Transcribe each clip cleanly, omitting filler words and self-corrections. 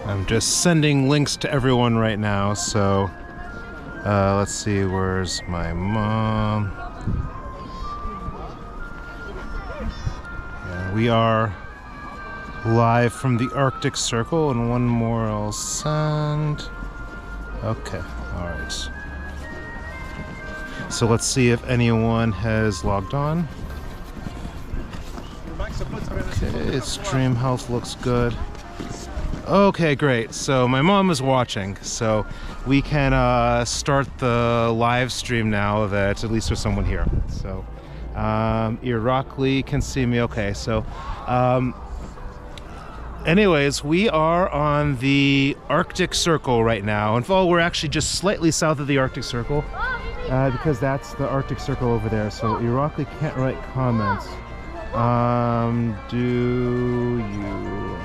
I'm just sending links to everyone right now, so let's see, where's my mom? Yeah, we are live from the Arctic Circle, and one more I'll send. Okay, alright. So let's see if anyone has logged on. Okay, stream health looks good. Okay, great. So my mom is watching, so we can start the live stream now that at least there's someone here. So Irakli can see me. Okay, so anyways, we are on the Arctic Circle right now. In fact, we're actually just slightly south of the Arctic Circle because that's the Arctic Circle over there. So Irakli can't write comments. Do you...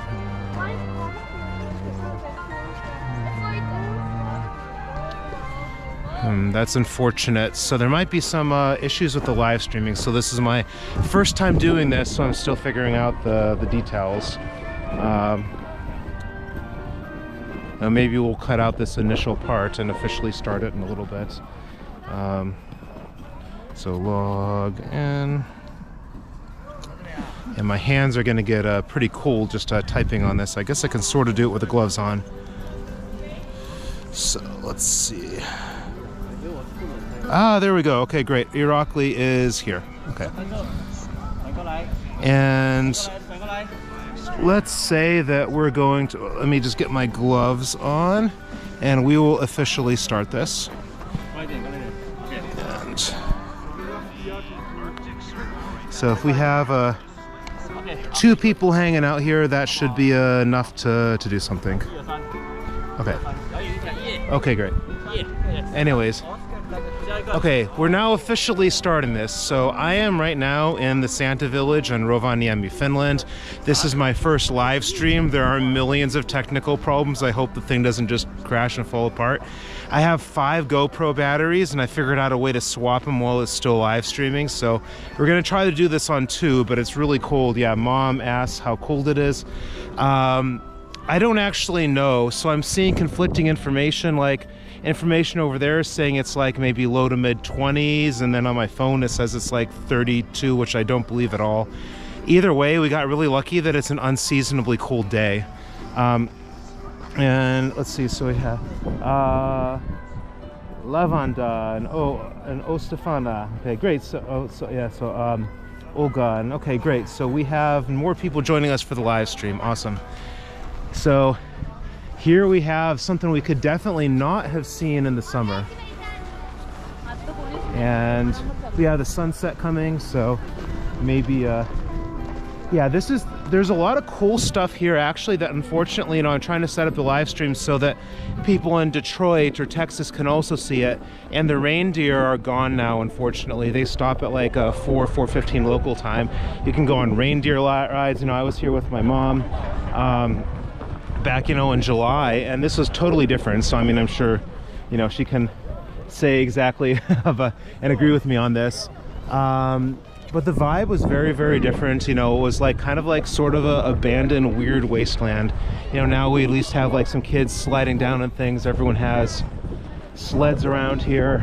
That's unfortunate. So there might be some issues with the live streaming. So this is my first time doing this, so I'm still figuring out the details. Now maybe we'll cut out this initial part and officially start it in a little bit. So log in. And my hands are going to get pretty cold just typing on this. I guess I can sort of do it with the gloves on. So let's see. Ah, there we go. Okay, great. Irakli is here. Okay. And let's say that we're going to... Let me just get my gloves on, and we will officially start this. And so if we have 2 people hanging out here, that should be enough to do something. Okay. Okay, great. Anyways. Okay, we're now officially starting this. So I am right now in the Santa Village in Rovaniemi, Finland. This is my first live stream. There are millions of technical problems. I hope the thing doesn't just crash and fall apart. I have 5 GoPro batteries, and I figured out a way to swap them while it's still live streaming. So we're gonna try to do this on 2, but it's really cold. Yeah, Mom asks how cold it is. I don't actually know, so I'm seeing conflicting information. Like, information over there is saying it's like maybe low to mid 20s, and then on my phone it says it's like 32, which I don't believe at all. Either way, we got really lucky that it's an unseasonably cold day. And let's see, so we have Lavanda and Ostefana. Okay, great. So Olga, and okay, great. So we have more people joining us for the live stream. Awesome. So here we have something we could definitely not have seen in the summer. And we have the sunset coming, so maybe yeah, there's a lot of cool stuff here actually that unfortunately, I'm trying to set up the live stream so that people in Detroit or Texas can also see it. And the reindeer are gone now, unfortunately. They stop at like 4:15 local time. You can go on reindeer rides. I was here with my mom back, in July, and this was totally different. So I'm sure, she can say exactly and agree with me on this. But the vibe was very, very different. It was like kind of like sort of a abandoned weird wasteland. Now we at least have like some kids sliding down and things. Everyone has sleds around here.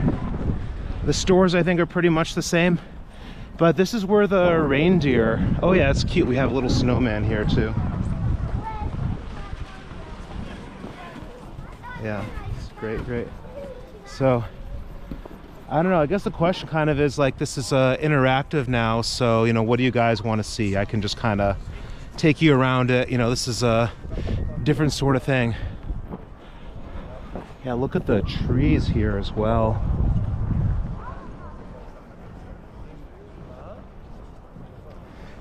The stores I think are pretty much the same, but this is where the reindeer... Oh yeah, it's cute. We have a little snowman here too. Yeah, it's great. So I don't know, I guess the question kind of is like, this is interactive now, so what do you guys want to see? I can just kind of take you around it. This is a different sort of thing. Yeah, look at the trees here as well.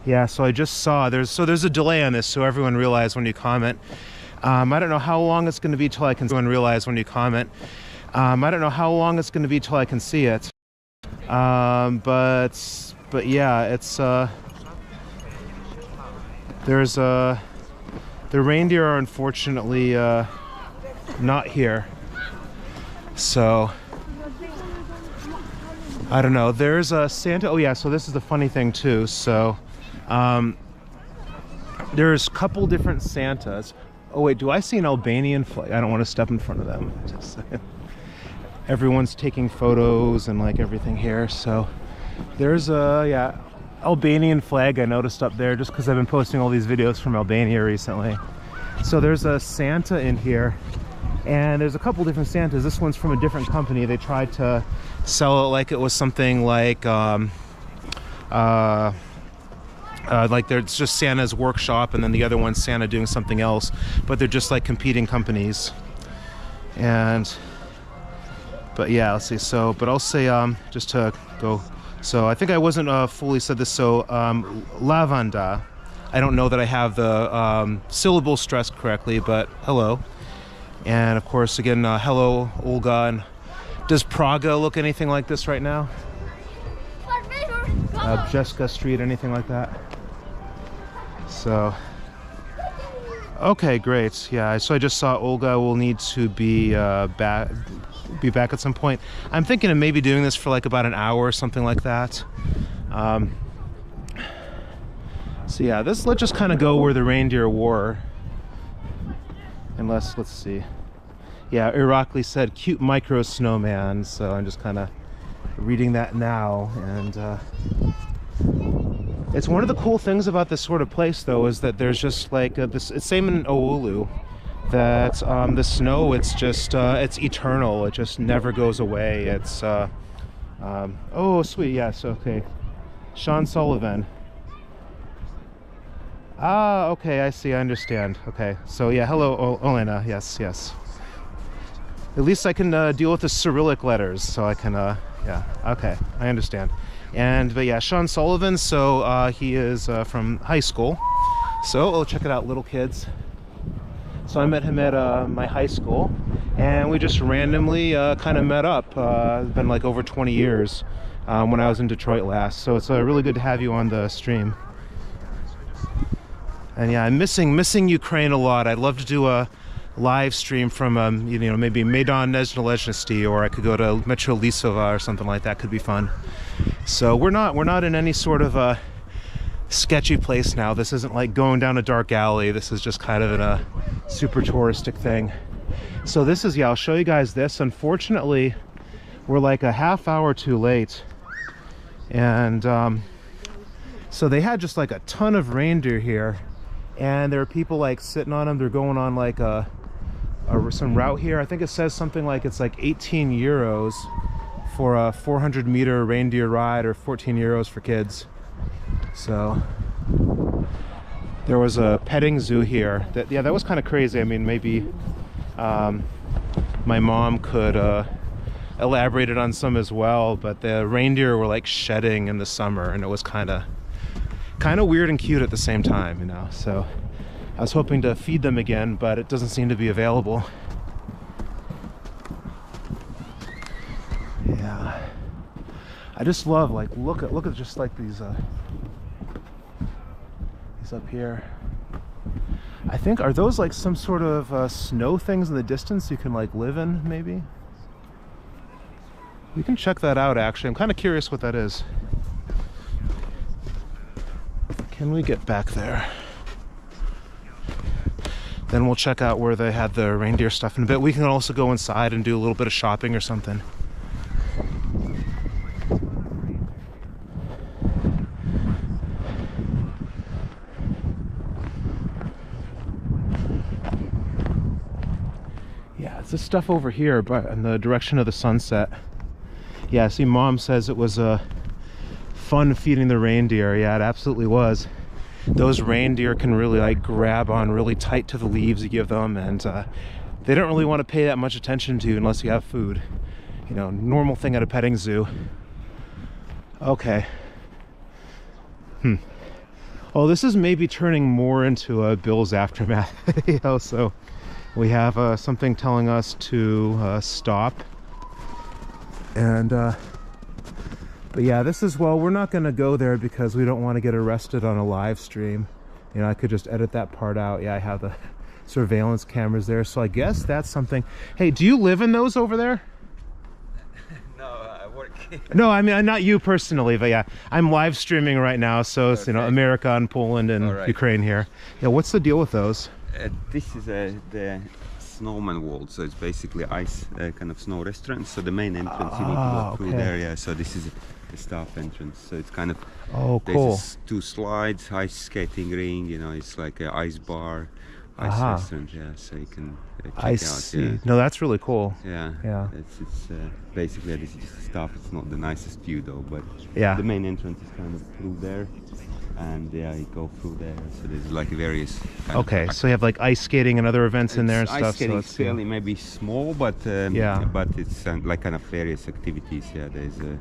Yeah, so I just saw there's a delay on this, so everyone realize when you comment. I don't know how long it's going to be till I can realize when you comment. I don't know how long it's going to be till I can see it. But yeah, it's There's the reindeer are unfortunately not here, so I don't know. There's a Santa. Oh yeah, so this is the funny thing too. So there's a couple different Santas. Oh wait, do I see an Albanian flag? I don't want to step in front of them. Just everyone's taking photos and like everything here. So there's a yeah, Albanian flag I noticed up there just because I've been posting all these videos from Albania recently. So there's a Santa in here, and there's a couple different Santas. This one's from a different company. They tried to sell it like it was something like there's just Santa's workshop, and then the other one's Santa doing something else, but they're just like competing companies. But yeah, let's see. So, but I'll say just to go. So I think I wasn't fully said this. So lavanda. I don't know that I have the syllable stressed correctly, but hello. And of course, again, hello, Olga. And does Praga look anything like this right now? Bjeska Street, anything like that? So, okay, great. Yeah, so I just saw Olga will need to be back at some point. I'm thinking of maybe doing this for like about an hour or something like that. So yeah, let's just kind of go where the reindeer were. Unless, let's see. Yeah, Irakli said cute micro snowman, so I'm just kind of reading that now. And it's one of the cool things about this sort of place though, is that there's just like this, it's same in Oulu, that the snow, it's just it's eternal. It just never goes away. It's oh sweet, yes, okay. Sean Sullivan. Ah, okay, I see, I understand. Okay, so yeah, hello, Olena, yes. At least I can deal with the Cyrillic letters, so I can, yeah, okay, I understand. But yeah, Sean Sullivan, so he is from high school. So, oh, check it out, little kids. So I met him at my high school, and we just randomly kind of met up. It's been like over 20 years when I was in Detroit last, so it's really good to have you on the stream. And yeah, I'm missing Ukraine a lot. I'd love to do a live stream from you know, maybe Maidan Nezhnalezhnosti, or I could go to Metro Lisova or something like that. Could be fun. So we're not in any sort of a sketchy place now. This isn't like going down a dark alley. This is just kind of in a super touristic thing. So this is, yeah, I'll show you guys this. Unfortunately, we're like a half hour too late, and so they had just like a ton of reindeer here, and there are people like sitting on them. They're going on like some route here. I think it says something like it's like 18 euros for a 400-meter reindeer ride, or 14 euros for kids. So there was a petting zoo here. That was kind of crazy. I mean, maybe my mom could elaborate it on some as well, but the reindeer were like shedding in the summer, and it was kind of weird and cute at the same time, you know. So I was hoping to feed them again, but it doesn't seem to be available. Yeah, I just love, like, look at just like these up here. I think, are those like some sort of snow things in the distance you can like live in, maybe? We can check that out, actually. I'm kind of curious what that is. Can we get back there? Then we'll check out where they had the reindeer stuff in a bit. We can also go inside and do a little bit of shopping or something. Yeah, it's this stuff over here, but in the direction of the sunset. Yeah, see, Mom says it was fun feeding the reindeer. Yeah, it absolutely was. Those reindeer can really like grab on really tight to the leaves you give them, and they don't really want to pay that much attention to unless you have food. You know, normal thing at a petting zoo. Okay. Oh, this is maybe turning more into a Bill's Aftermath video. So we have something telling us to stop. And but yeah, this is, well, we're not going to go there because we don't want to get arrested on a live stream. You know, I could just edit that part out. Yeah, I have the surveillance cameras there, so I guess that's something. Hey, do you live in those over there? No, I work here. No, I mean, not you personally, but yeah, I'm live streaming right now, so it's, you know, America and Poland and Ukraine here. Yeah, what's the deal with those? This is the snowman wall, so it's basically ice kind of snow restaurant. So the main entrance you need to go through there. Yeah, so this is the staff entrance. So it's kind of cool. There's 2 slides, ice skating ring. You know, it's like an ice bar, ice restaurant. Yeah, so you can check out. See. Yeah. No, that's really cool. Yeah. It's basically this is just the staff. It's not the nicest view though, but yeah, the main entrance is kind of through there. And yeah, you go through there, so there's like various so you have like ice skating and other events in there and ice stuff. Skating so is fairly maybe small, but but it's like kind of various activities. Yeah, there's a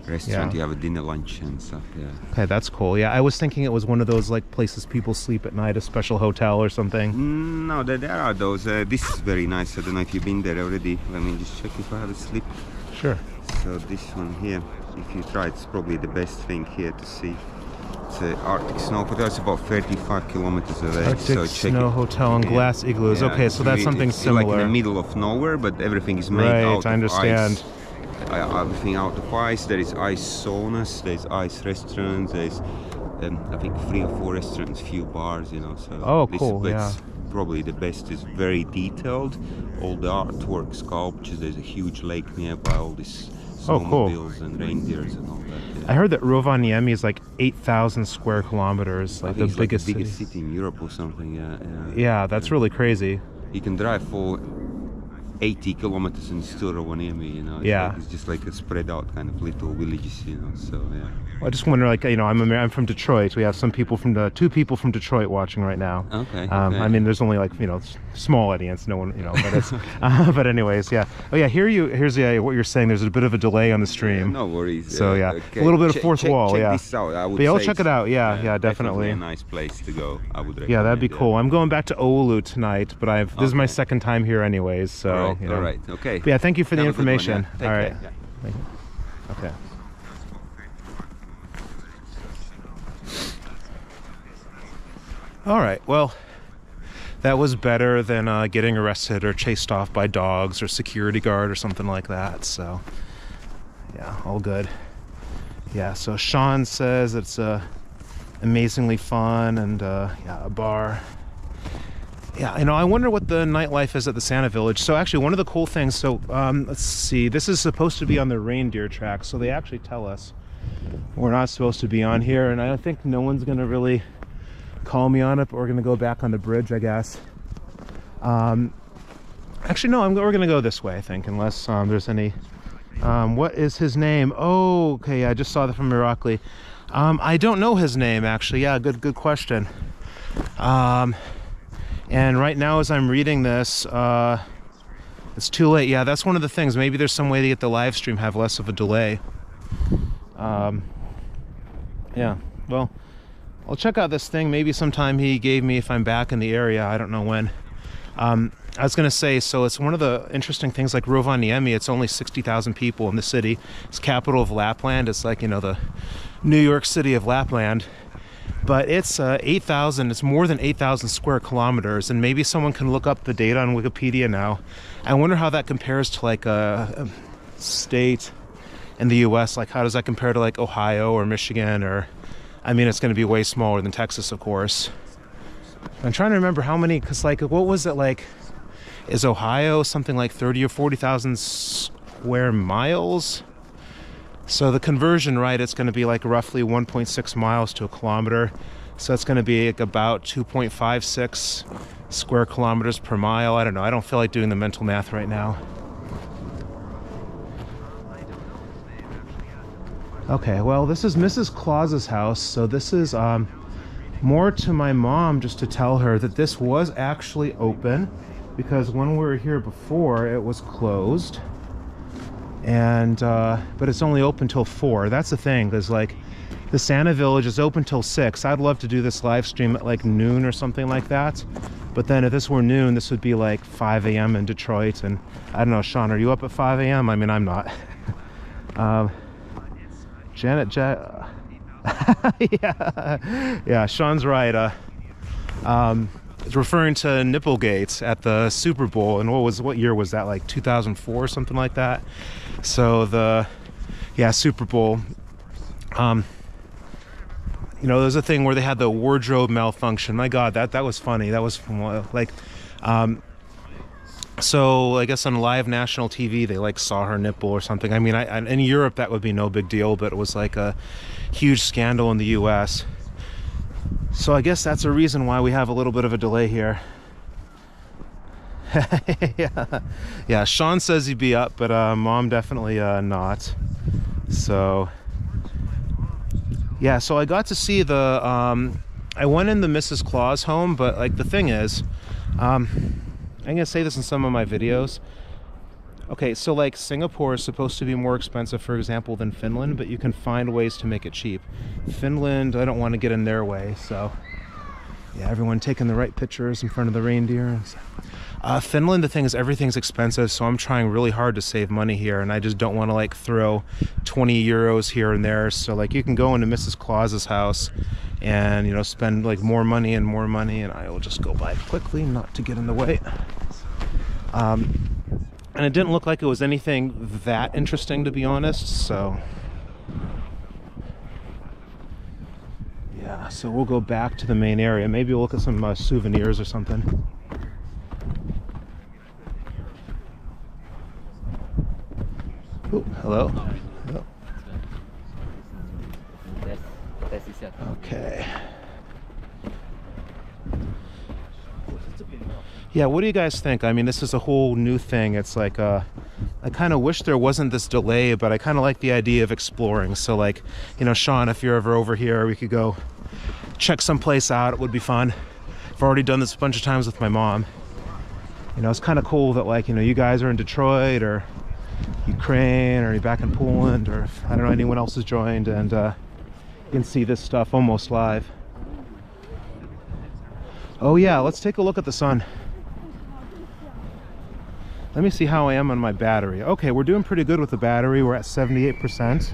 restaurant, you have a dinner, lunch and stuff. Yeah. Okay, that's cool. Yeah, I was thinking it was one of those like places people sleep at night, a special hotel or something. No, there are those. This is very nice. I don't know if you've been there already. Let me just check if I have a slip. Sure. So this one here, if you try, it's probably the best thing here to see. It's Arctic Snow Hotel. It's about 35 kilometers away. Arctic Snow Hotel and glass igloos. Yeah, okay, so that's something similar. Like in the middle of nowhere, but everything is made out of I understand. Ice. Everything out of ice. There is ice saunas. There's ice restaurants. There's I think 3 or 4 restaurants, few bars. You know. So cool. Yeah. Probably the best is very detailed. All the artwork, sculptures. There's a huge lake nearby. All this. Snowmobiles and reindeers and all that. Yeah. I heard that Rovaniemi is like 8,000 square kilometers, like the biggest city in Europe or something. Yeah, that's really crazy. You can drive for 80 kilometers and still Rovaniemi, you know. It's just like a spread out kind of little villages, you know. So yeah. Well, I just wonder, like, you know, I'm from Detroit. We have some people from 2 people from Detroit watching right now. Okay. I mean, there's only like, you know, small audience, no one, you know, but it's but anyways, yeah. Oh yeah, here's what you're saying. There's a bit of a delay on the stream. No worries. So yeah, a little bit of fourth wall. Check this out. I would I'll check it out. Yeah, definitely. A nice place to go. I would recommend. Yeah, that'd be cool. I'm going back to Oulu tonight, but this is my second time here anyways. So all right. Okay. But yeah, thank you for the information. All right. Thank you. Okay. All right, well, that was better than getting arrested or chased off by dogs or security guard or something like that. So yeah, all good. Yeah, so Sean says it's amazingly fun and a bar. Yeah, you know, I wonder what the nightlife is at the Santa Village. So actually, one of the cool things, so let's see, this is supposed to be on the reindeer track, so they actually tell us we're not supposed to be on here, and I don't think no one's gonna really call me on it, but we're gonna go back on the bridge, I guess. Actually, no, we're gonna go this way, I think, unless there's any. What is his name? Oh, okay, I just saw that from Irakli. I don't know his name, actually. Yeah, good question. And right now, as I'm reading this, it's too late. Yeah, that's one of the things. Maybe there's some way to get the live stream have less of a delay. Yeah, well, I'll check out this thing. Maybe sometime he gave me if I'm back in the area. I don't know when. I was going to say, so it's one of the interesting things, like Rovaniemi, it's only 60,000 people in the city. It's capital of Lapland. It's like, you know, the New York City of Lapland. But it's 8,000, it's more than 8,000 square kilometers, and maybe someone can look up the data on Wikipedia now. I wonder how that compares to like a state in the US. Like, how does that compare to like Ohio or Michigan? Or, I mean, it's going to be way smaller than Texas, of course. I'm trying to remember how many, because like, what was it like? Is Ohio something like 30 or 40,000 square miles? So the conversion, right, it's going to be like roughly 1.6 miles to a kilometer. So it's going to be like about 2.56 square kilometers per mile. I don't know. I don't feel like doing the mental math right now. Okay, well, this is Mrs. Claus's house. So this is more to my mom, just to tell her that this was actually open, because when we were here before, it was closed. And but it's only open till 4. That's the thing, because like the Santa Village is open till 6. I'd love to do this live stream at like noon or something like that, but then if this were noon, this would be like 5 a.m. in Detroit. And I don't know, Sean, are you up at 5 a.m.? I mean, I'm not. Yeah, Sean's right. It's referring to Nipplegate at the Super Bowl, and what year was that? Like 2004 or something like that. So Super Bowl. You know, there's a thing where they had the wardrobe malfunction. My God, that was funny. That was like, so I guess on live national TV they like saw her nipple or something. I mean, in Europe that would be no big deal, but it was like a huge scandal in the U.S. So I guess that's a reason why we have a little bit of a delay here. Yeah, Sean says he'd be up, but Mom definitely not. So yeah, so I got to see the I went in the Mrs. Claus home, but like the thing is, I'm gonna say this in some of my videos. Okay, so like Singapore is supposed to be more expensive, for example, than Finland, but you can find ways to make it cheap. Finland, I don't want to get in their way, so yeah, everyone taking the right pictures in front of the reindeer. Finland, the thing is, everything's expensive, so I'm trying really hard to save money here, and I just don't want to like throw 20 euros here and there. So like you can go into Mrs. Claus's house and, you know, spend like more money, and I will just go by quickly not to get in the way. And it didn't look like it was anything that interesting, to be honest, so yeah, so we'll go back to the main area. Maybe we'll look at some souvenirs or something. Ooh, hello. Hello. Okay. Yeah, what do you guys think? I mean, this is a whole new thing. It's like, I kind of wish there wasn't this delay, but I kind of like the idea of exploring. So like, you know, Sean, if you're ever over here, we could go check someplace out. It would be fun. I've already done this a bunch of times with my mom. You know, it's kind of cool that, like, you know, you guys are in Detroit or Ukraine, or you're back in Poland, or if, I don't know, anyone else has joined, and you can see this stuff almost live. Oh yeah, let's take a look at the sun. Let me see how I am on my battery. Okay, we're doing pretty good with the battery. We're at 78%.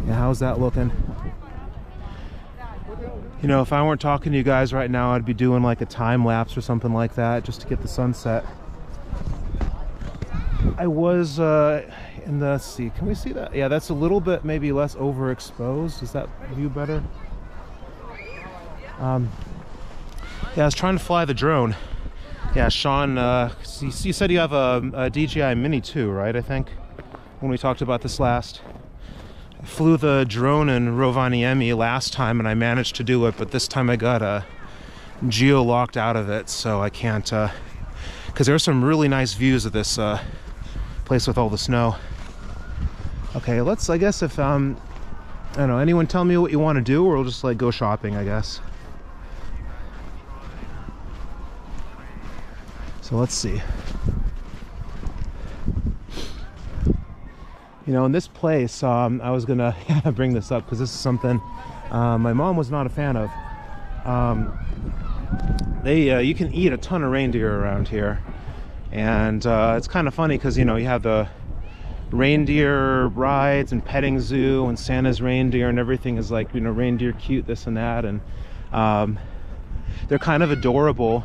Yeah, how's that looking? You know, if I weren't talking to you guys right now, I'd be doing like a time lapse or something like that just to get the sunset. I was in the, let's see, can we see that? Yeah, that's a little bit maybe less overexposed. Is that view better? Yeah, I was trying to fly the drone. Yeah, Sean, you said you have a DJI Mini 2, right, I think? When we talked about this last. I flew the drone in Rovaniemi last time and I managed to do it, but this time I got geo-locked out of it, so I can't, because there's some really nice views of this place with all the snow. Okay, let's, I guess if, I don't know, anyone tell me what you want to do, or we'll just like go shopping, I guess. So let's see. You know, in this place, I was gonna bring this up because this is something my mom was not a fan of. You can eat a ton of reindeer around here, and it's kind of funny because, you know, you have the reindeer rides and petting zoo and Santa's reindeer, and everything is like, you know, reindeer cute, this and that, and they're kind of adorable.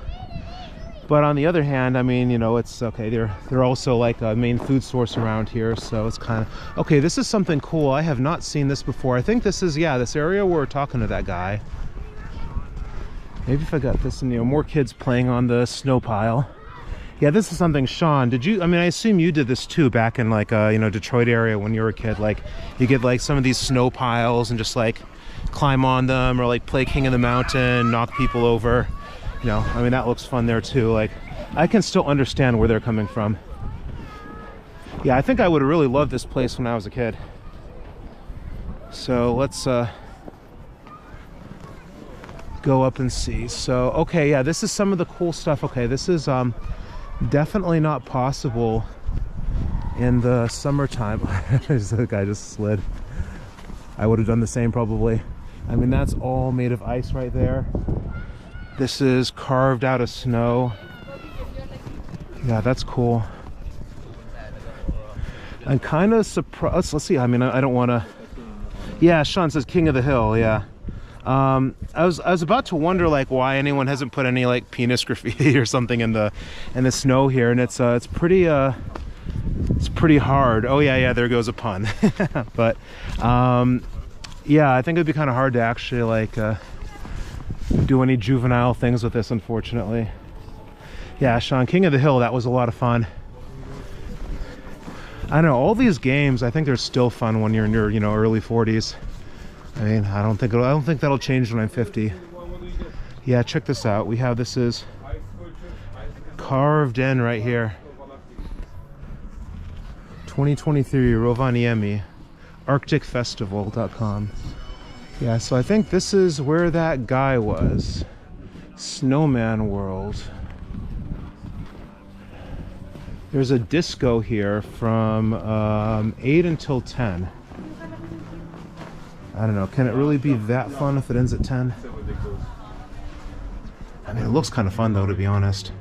But on the other hand, I mean, you know, it's okay, they're also like a main food source around here, so it's kind of okay. This is something cool. I have not seen this before. I think this is, yeah, this area where we're talking to that guy. Maybe if I got this, and, you know, more kids playing on the snow pile. Yeah, this is something, Sean, did you, I mean, I assume you did this too back in like you know, Detroit area when you were a kid. Like you get like some of these snow piles and just like climb on them, or like play King of the Mountain, knock people over. You know, I mean, that looks fun there too. Like, I can still understand where they're coming from. Yeah, I think I would have really loved this place when I was a kid. So let's go up and see. So, okay, yeah, this is some of the cool stuff. Okay, this is definitely not possible in the summertime. The guy just slid. I would have done the same probably. I mean, that's all made of ice right there. This is carved out of snow. Yeah, that's cool. I'm kind of surprised. Let's see. I mean, I don't want to. Yeah, Sean says King of the Hill. Yeah, I was about to wonder like why anyone hasn't put any like penis graffiti or something in the snow here, and it's pretty hard. Oh yeah, there goes a pun. But yeah, I think it'd be kind of hard to actually like do any juvenile things with this, unfortunately. Yeah, Sean, King of the Hill, that was a lot of fun. I don't know, all these games, I think they're still fun when you're in your, you know, early 40s. I mean, I don't think that'll change when I'm 50. Yeah, check this out. We have, this is carved in right here. 2023 Rovaniemi arcticfestival.com. Yeah, so I think this is where that guy was. Snowman World. There's a disco here from 8 until 10. I don't know, can it really be that fun if it ends at 10? I mean, it looks kind of fun though, to be honest.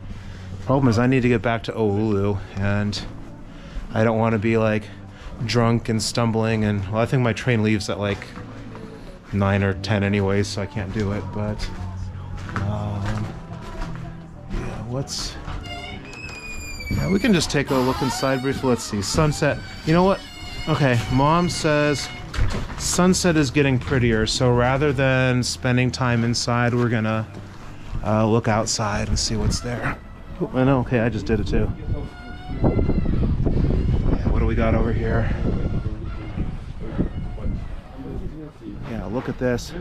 Problem is I need to get back to Oulu, and I don't want to be like drunk and stumbling, and well, I think my train leaves at like 9 or 10 anyways, so I can't do it. But yeah, we can just take a look inside briefly. Let's see, sunset. You know what? Okay, Mom says sunset is getting prettier, so rather than spending time inside, we're gonna look outside and see what's there. Oh, I know, okay, I just did it too. Yeah, what do we got over here? Yeah, look at this.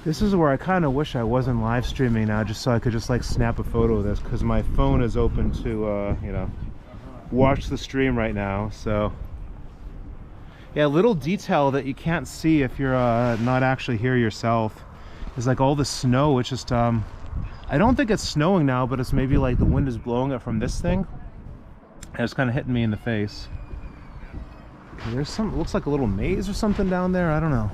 This is where I kind of wish I wasn't live streaming now, just so I could just like snap a photo of this, because my phone is open to you know, watch the stream right now. So yeah, little detail that you can't see if you're not actually here yourself is like all the snow. It's just I don't think it's snowing now, but it's maybe like the wind is blowing it from this thing, and it's kind of hitting me in the face. There's some, looks like a little maze or something down there. I don't know.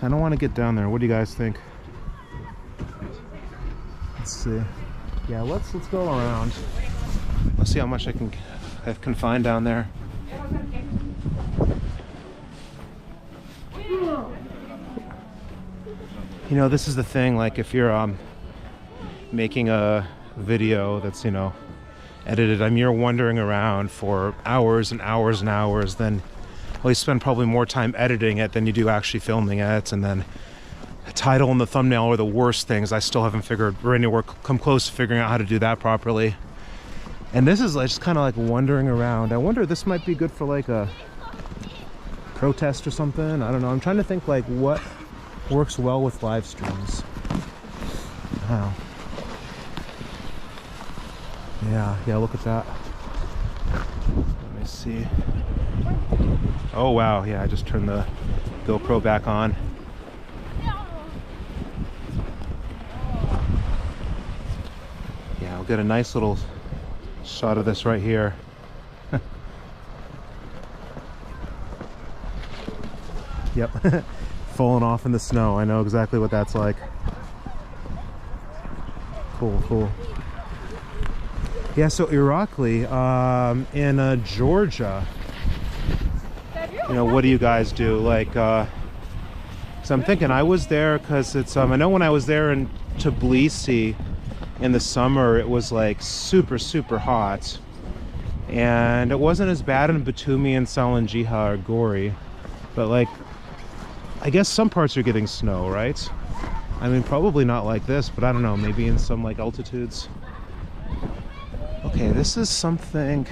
I don't want to get down there. What do you guys think? Let's see. Yeah, let's go around. Let's see how much I can find down there. You know, this is the thing, like if you're making a video that's, you know, edited, I mean, you're wandering around for hours and hours and hours, then well, you spend probably more time editing it than you do actually filming it, and then the title and the thumbnail are the worst things. I still haven't figured, or anywhere come close to figuring out how to do that properly. And this is like just kind of like wandering around. I wonder if this might be good for like a protest or something. I don't know. I'm trying to think like what works well with live streams. Wow. Yeah, look at that. Let me see. Oh wow, yeah, I just turned the GoPro back on. Yeah, we'll get a nice little shot of this right here. Yep, falling off in the snow. I know exactly what that's like. Cool. Yeah, so Irakli, in Georgia, you know, what do you guys do? Like, so I'm thinking I was there because it's, I know when I was there in Tbilisi in the summer, it was like super hot. And it wasn't as bad in Batumi and Salanjiha or Gori. But like, I guess some parts are getting snow, right? I mean, probably not like this, but I don't know, maybe in some like altitudes. Okay, this is something.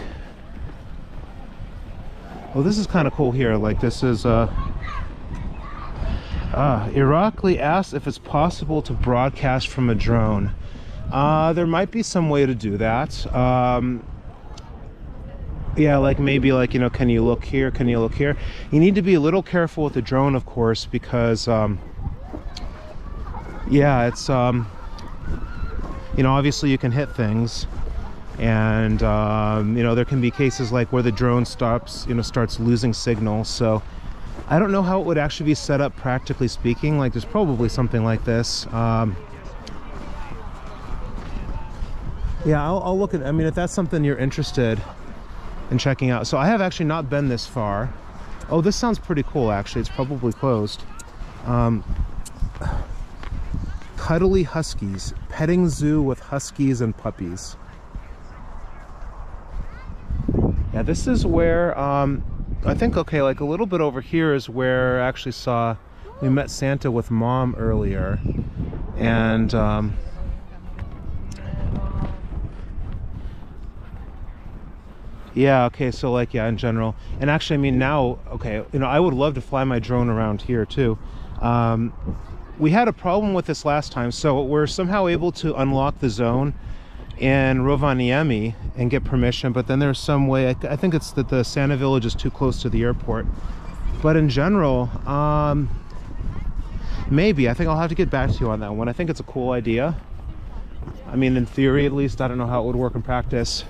Well, this is kind of cool here. Like, this is Irakli asked if it's possible to broadcast from a drone. There might be some way to do that. Yeah, like maybe like, you know, can you look here? Can you look here? You need to be a little careful with the drone, of course, because yeah, it's you know, obviously you can hit things, and you know, there can be cases like where the drone stops, you know, starts losing signal. So I don't know how it would actually be set up practically speaking. Like, there's probably something like this. Yeah, I'll look at, I mean, if that's something you're interested in checking out. So I have actually not been this far. Oh, this sounds pretty cool actually. It's probably closed. Cuddly Huskies, petting zoo with huskies and puppies. Yeah, this is where, I think, okay, like a little bit over here is where I actually saw, we met Santa with Mom earlier. And, yeah, okay, so like, yeah, in general. And actually, I mean, now, okay, you know, I would love to fly my drone around here too. We had a problem with this last time, so we're somehow able to unlock the zone in Rovaniemi and get permission, but then there's some way, I think it's that the Santa Village is too close to the airport. But in general, maybe, I think I'll have to get back to you on that one. I think it's a cool idea. I mean, in theory at least, I don't know how it would work in practice.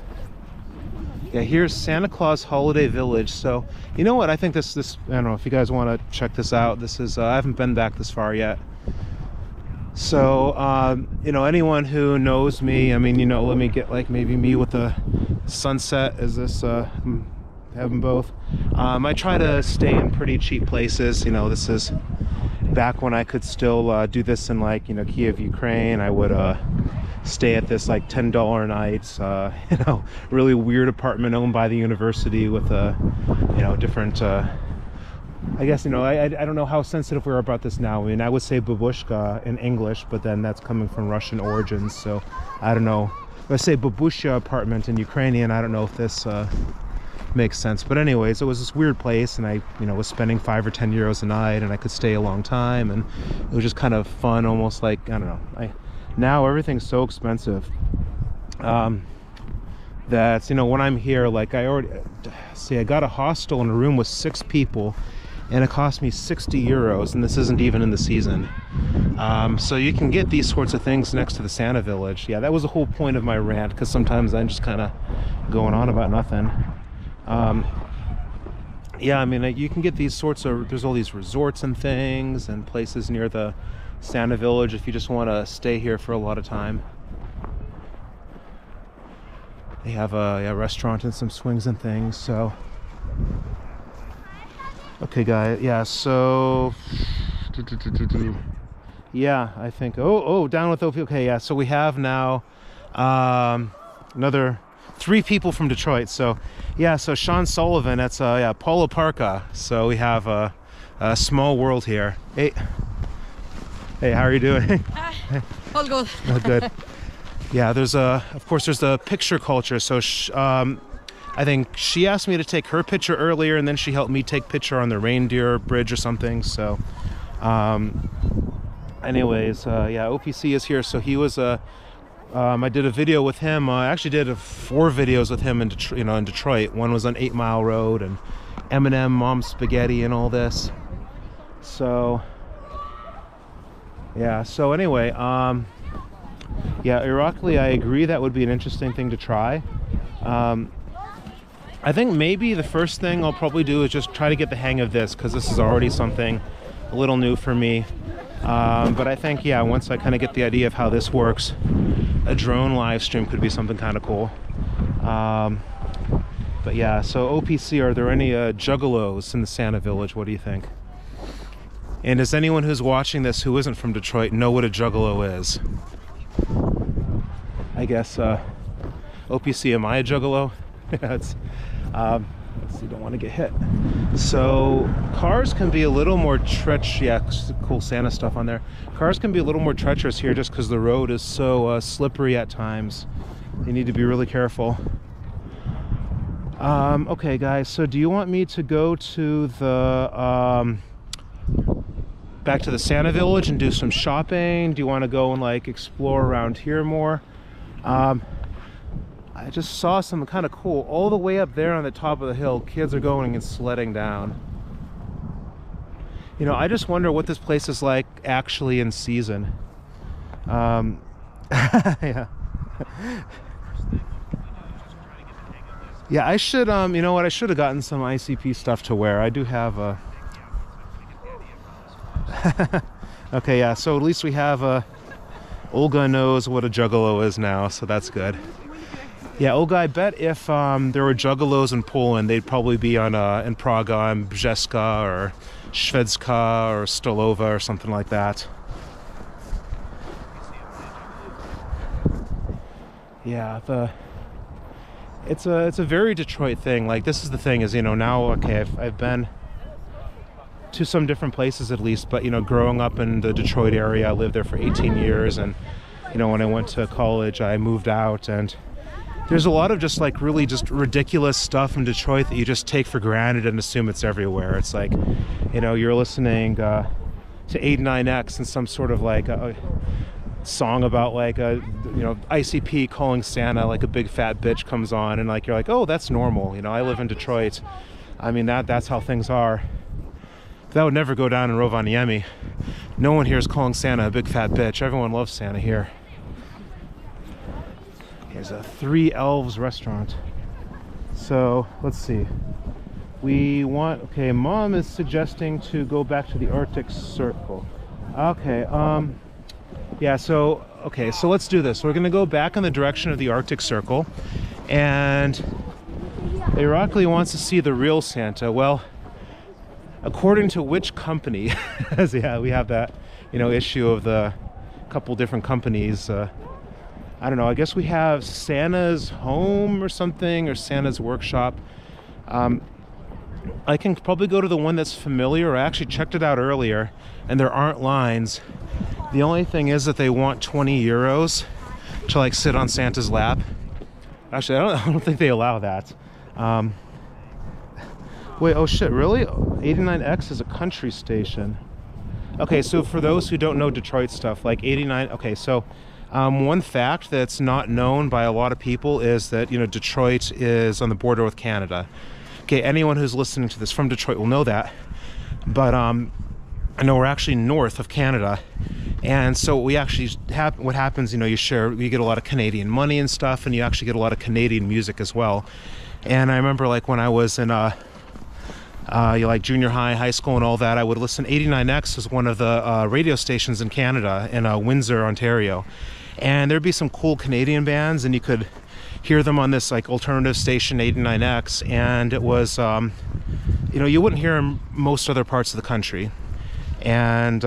Yeah, here's Santa Claus Holiday Village. So, you know what, I think this, I don't know if you guys want to check this out. This is, I haven't been back this far yet. So, you know, anyone who knows me, I mean, you know, let me get like maybe me with the sunset. Is this, have them both. I try to stay in pretty cheap places. You know, this is back when I could still do this in like, you know, Kiev, Ukraine. I would stay at this like $10 nights, you know, really weird apartment owned by the university with a, you know, different, I guess, you know, I don't know how sensitive we are about this now. I mean, I would say babushka in English, but then that's coming from Russian origins, so I don't know. If I say babushka apartment in Ukrainian, I don't know if this makes sense. But anyways, it was this weird place, and I, you know, was spending 5 or 10 euros a night, and I could stay a long time, and it was just kind of fun, almost like, I don't know. Now everything's so expensive that, you know, when I'm here, like I got a hostel in a room with 6 people, and it cost me 60 euros, and this isn't even in the season. So you can get these sorts of things next to the Santa Village. Yeah, that was the whole point of my rant, because sometimes I'm just kind of going on about nothing. Yeah, I mean, you can get these sorts of, there's all these resorts and things and places near the Santa Village if you just want to stay here for a lot of time. They have a restaurant and some swings and things, so. Okay, guys, yeah, so. Yeah, I think, down with OP. Okay, yeah, so we have now another 3 people from Detroit. So, yeah, so Sean Sullivan, that's, yeah, Paula Parka. So we have a small world here. Hey, how are you doing? All good. Oh, good. Yeah, there's of course, there's the picture culture. So I think she asked me to take her picture earlier, and then she helped me take picture on the reindeer bridge or something. So, anyways, yeah, OPC is here. So he was I did a video with him. I actually did 4 videos with him in Detroit. One was on 8 Mile Road and M&M, Mom's Spaghetti, and all this. So, yeah. So anyway, yeah, ironically, I agree that would be an interesting thing to try. I think maybe the first thing I'll probably do is just try to get the hang of this, because this is already something a little new for me. But I think, yeah, once I kind of get the idea of how this works, a drone live stream could be something kind of cool. But yeah, so OPC, are there any juggalos in the Santa Village? What do you think? And does anyone who's watching this who isn't from Detroit know what a juggalo is? I guess, OPC, am I a juggalo? Yeah, it's, let's see, don't want to get hit. So cars can be a little more yeah, cool Santa stuff on there. Cars can be a little more treacherous here just because the road is so slippery at times. You need to be really careful. Okay, guys, so do you want me to go to the back to the Santa Village and do some shopping? Do you want to go and like explore around here more? I just saw something kind of cool all the way up there on the top of the hill. Kids are going and sledding down. You know, I just wonder what this place is like actually in season. Yeah. Yeah, I should, you know what, I should have gotten some ICP stuff to wear. I do have a... Okay, yeah, so at least we have Olga knows what a juggalo is now, so that's good. Yeah, Olga, I bet if there were juggalos in Poland, they'd probably be on in Praga and Brzeska or Szwedzka or Stolowa or something like that. Yeah, it's a very Detroit thing. Like, this is the thing is, you know, now, okay, I've been to some different places at least, but, you know, growing up in the Detroit area, I lived there for 18 years, and, you know, when I went to college, I moved out, and there's a lot of just like really just ridiculous stuff in Detroit that you just take for granted and assume it's everywhere. It's like, you know, you're listening to 89X and some sort of like a song about like a, you know, ICP calling Santa like a big fat bitch comes on, and like you're like, oh, that's normal. You know, I live in Detroit. I mean, that's how things are. That would never go down in Rovaniemi. No one here is calling Santa a big fat bitch. Everyone loves Santa here. There's a Three Elves restaurant. So let's see. We want, okay, Mom is suggesting to go back to the Arctic Circle. Okay, yeah, so, okay, so let's do this. We're gonna go back in the direction of the Arctic Circle, and Irakli wants to see the real Santa. Well, according to which company? Yeah, we have that, you know, issue of the couple different companies. I don't know, I guess we have Santa's Home or something, or Santa's Workshop. I can probably go to the one that's familiar. I actually checked it out earlier, and there aren't lines. The only thing is that they want 20 euros to like sit on Santa's lap. Actually, I don't think they allow that. Wait, oh shit, really? 89X is a country station. Okay, so for those who don't know Detroit stuff, like 89, okay, so one fact that's not known by a lot of people is that, you know, Detroit is on the border with Canada. Okay, anyone who's listening to this from Detroit will know that. But I know we're actually north of Canada. And so we actually what happens, you know, you get a lot of Canadian money and stuff, and you actually get a lot of Canadian music as well. And I remember like when I was in like junior high, high school and all that, I would listen. 89X was one of the radio stations in Canada, in Windsor, Ontario. And there'd be some cool Canadian bands, and you could hear them on this like alternative station 89X, and it was you know, you wouldn't hear them most other parts of the country. And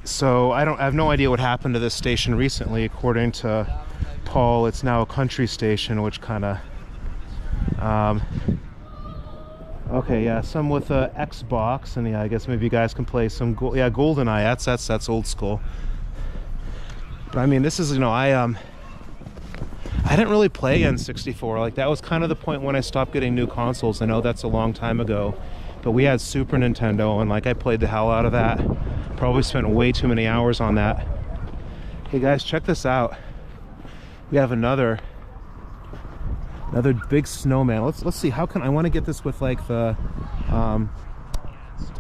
so I have no idea what happened to this station recently. According to Paul, it's now a country station, which kind of okay, yeah, some with a Xbox, and yeah, I guess maybe you guys can play some GoldenEye. That's old school. But I mean, this is, you know, I didn't really play N64. Like, that was kind of the point when I stopped getting new consoles. I know that's a long time ago, but we had Super Nintendo, and like I played the hell out of that. Probably spent way too many hours on that. Hey guys, check this out. We have another big snowman. Let's see, how can I want to get this with like the I'm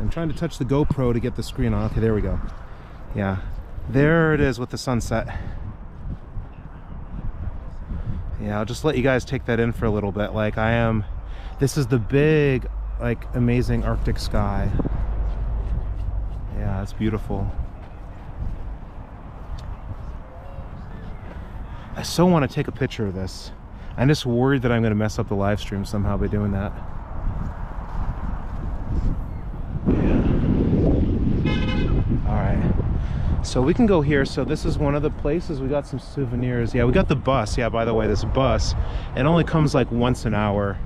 trying to touch the GoPro to get the screen on. Okay, there we go. Yeah, there it is with the sunset. Yeah, I'll just let you guys take that in for a little bit. Like, this is the big, like, amazing Arctic sky. Yeah, it's beautiful. I so want to take a picture of this. I'm just worried that I'm going to mess up the live stream somehow by doing that. Yeah. All right. So we can go here. So this is one of the places. We got some souvenirs. Yeah, we got the bus. Yeah, by the way, this bus, it only comes like once an hour.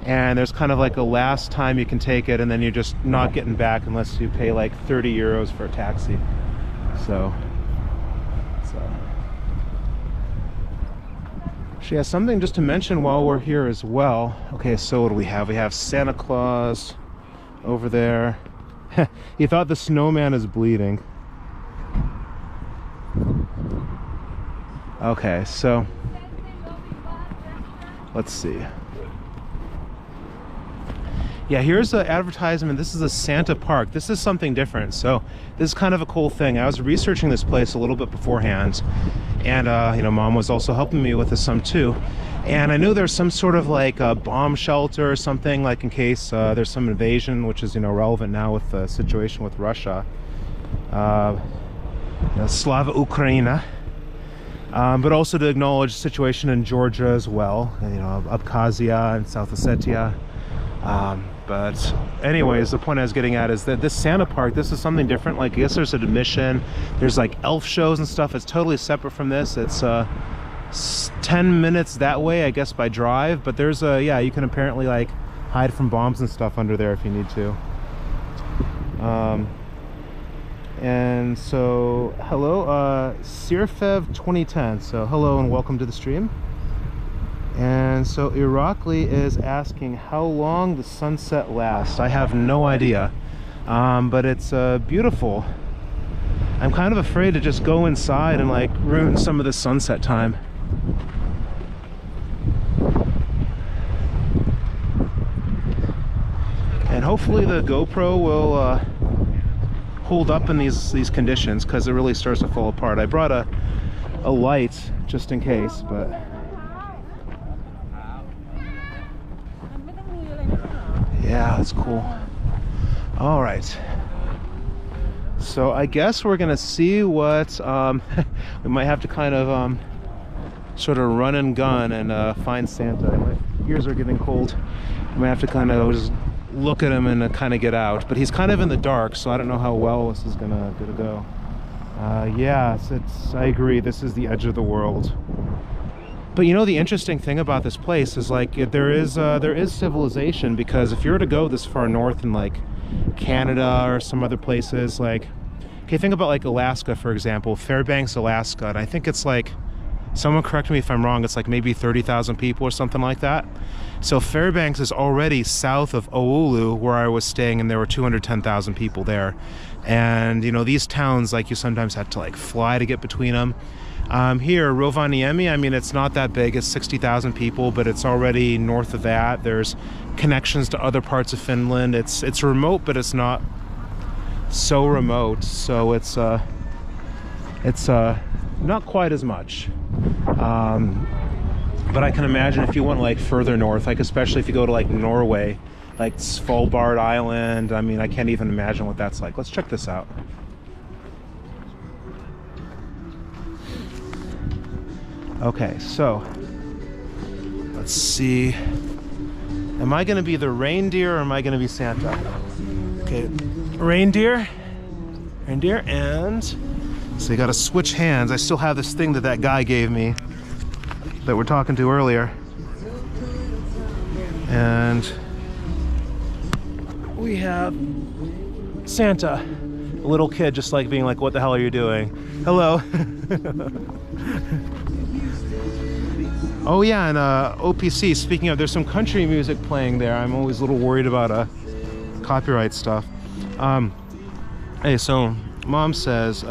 And there's kind of like a last time you can take it, and then you're just not getting back unless you pay like 30 euros for a taxi. So she has something just to mention while we're here as well. Okay, so what do we have? We have Santa Claus over there. He thought the snowman is bleeding. Okay, so let's see. Yeah, here's an advertisement. This is a Santa Park. This is something different. So this is kind of a cool thing. I was researching this place a little bit beforehand, and you know, Mom was also helping me with this some too. And I knew there's some sort of like a bomb shelter or something, like in case there's some invasion, which is, you know, relevant now with the situation with Russia. You know, Slava Ukraina. but also to acknowledge the situation in Georgia as well, you know, Abkhazia and South Ossetia. But anyways, the point I was getting at is that this Santa park, this is something different. Like, I guess there's an admission, there's like elf shows and stuff. It's totally separate from this. It's 10 minutes that way, I guess, by drive, but there's a, yeah, you can apparently like hide from bombs and stuff under there if you need to. And so hello, Sirfev 2010, so hello and welcome to the stream. And so Irakli is asking how long the sunset lasts. I have no idea, but it's beautiful. I'm kind of afraid to just go inside and like ruin some of the sunset time. And hopefully the GoPro will hold up in these conditions, because it really starts to fall apart. I brought a light just in case, but yeah, that's cool. All right, so I guess we're gonna see what we might have to kind of sort of run and gun and find Santa. My ears are getting cold. I might have to kind of just look at him and kind of get out, but he's kind of in the dark, so I don't know how well this is gonna go. Yeah, I agree, this is the edge of the world. But you know, the interesting thing about this place is like there is civilization, because if you were to go this far north in like Canada or some other places, like, okay, think about like Alaska, for example, Fairbanks, Alaska, and I think it's like, someone correct me if I'm wrong, it's like maybe 30,000 people or something like that. So Fairbanks is already south of Oulu, where I was staying, and there were 210,000 people there. And you know, these towns, like, you sometimes have to like fly to get between them. Here, Rovaniemi, I mean, it's not that big, it's 60,000 people, but it's already north of that. There's connections to other parts of Finland. It's remote, but it's not so remote, so it's not quite as much. But I can imagine if you went like further north, like especially if you go to like Norway, like Svalbard Island, I mean, I can't even imagine what that's like. Let's check this out. Okay, so let's see. Am I gonna be the reindeer or am I gonna be Santa? Okay, reindeer, and so you gotta switch hands. I still have this thing that guy gave me that we're talking to earlier. And we have Santa, a little kid just like being like, what the hell are you doing? Hello. Oh yeah, and OPC, speaking of, there's some country music playing there. I'm always a little worried about copyright stuff. Hey, so mom says,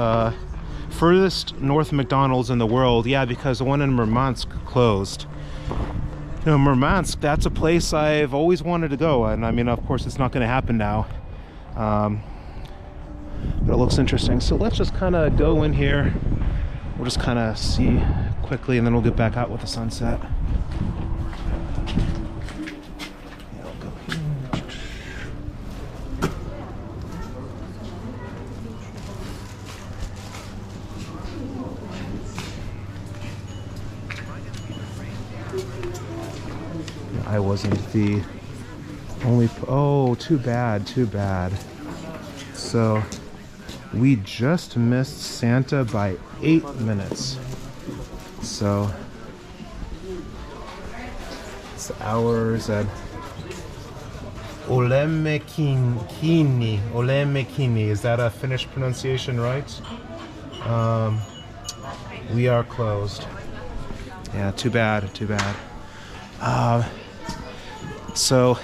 furthest north McDonald's in the world. Yeah, because the one in Murmansk closed. You know, Murmansk, that's a place I've always wanted to go, and I mean, of course it's not going to happen now, but it looks interesting. So let's just kind of go in here. We'll just kind of see quickly, and then we'll get back out with the sunset. I wasn't the only, oh, too bad. So we just missed Santa by 8 minutes. So it's hours at Olemekini. Is that a Finnish pronunciation, right? We are closed. Yeah, too bad. So,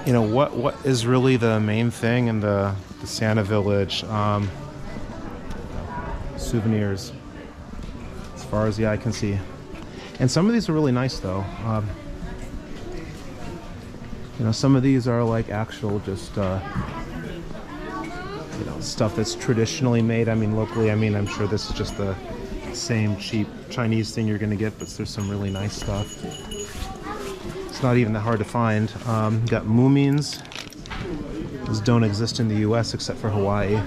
you know, what is really the main thing in the Santa village? Souvenirs, as far as the eye can see. And some of these are really nice, though. You know, some of these are like actual just, you know, stuff that's traditionally made. I mean, locally, I mean, I'm sure this is just the same cheap Chinese thing you're gonna get, but there's some really nice stuff. It's not even that hard to find. Got Moomins. Those don't exist in the US except for Hawaii.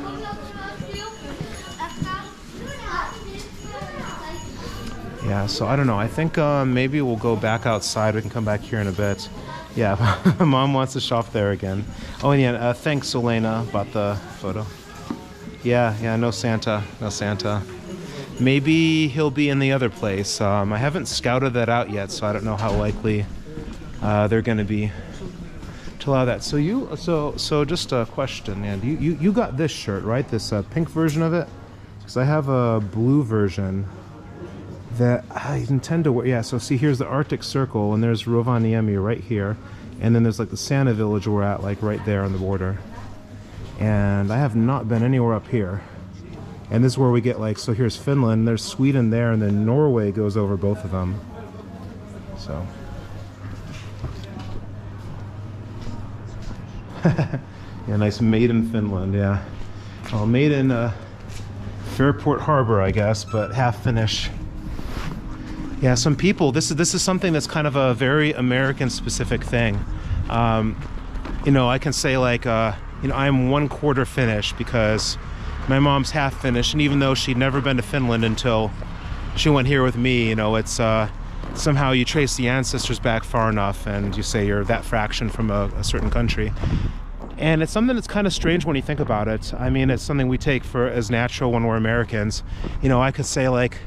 Yeah, so I don't know. I think maybe we'll go back outside. We can come back here in a bit. Yeah, Mom wants to shop there again. Oh, and yeah, thanks, Elena, about the photo. Yeah, no Santa, no Santa. Maybe he'll be in the other place. I haven't scouted that out yet, so I don't know how likely they're going to be to allow that. So just a question, Andy. You got this shirt, right? This pink version of it? Because I have a blue version that I intend to wear. Yeah, so see, here's the Arctic Circle, and there's Rovaniemi right here, and then there's like the Santa village we're at, like right there on the border. And I have not been anywhere up here. And this is where we get like, so here's Finland, there's Sweden there, and then Norway goes over both of them. So. Yeah, nice made in Finland, yeah. Well, made in Fairport Harbor, I guess, but half Finnish. Yeah, some people, this is something that's kind of a very American specific thing. You know, I can say like, you know, I'm 1/4 Finnish because my mom's half Finnish, and even though she'd never been to Finland until she went here with me, you know, it's somehow you trace the ancestors back far enough and you say you're that fraction from a certain country. And it's something that's kind of strange when you think about it. I mean, it's something we take for as natural when we're Americans. You know, I could say like,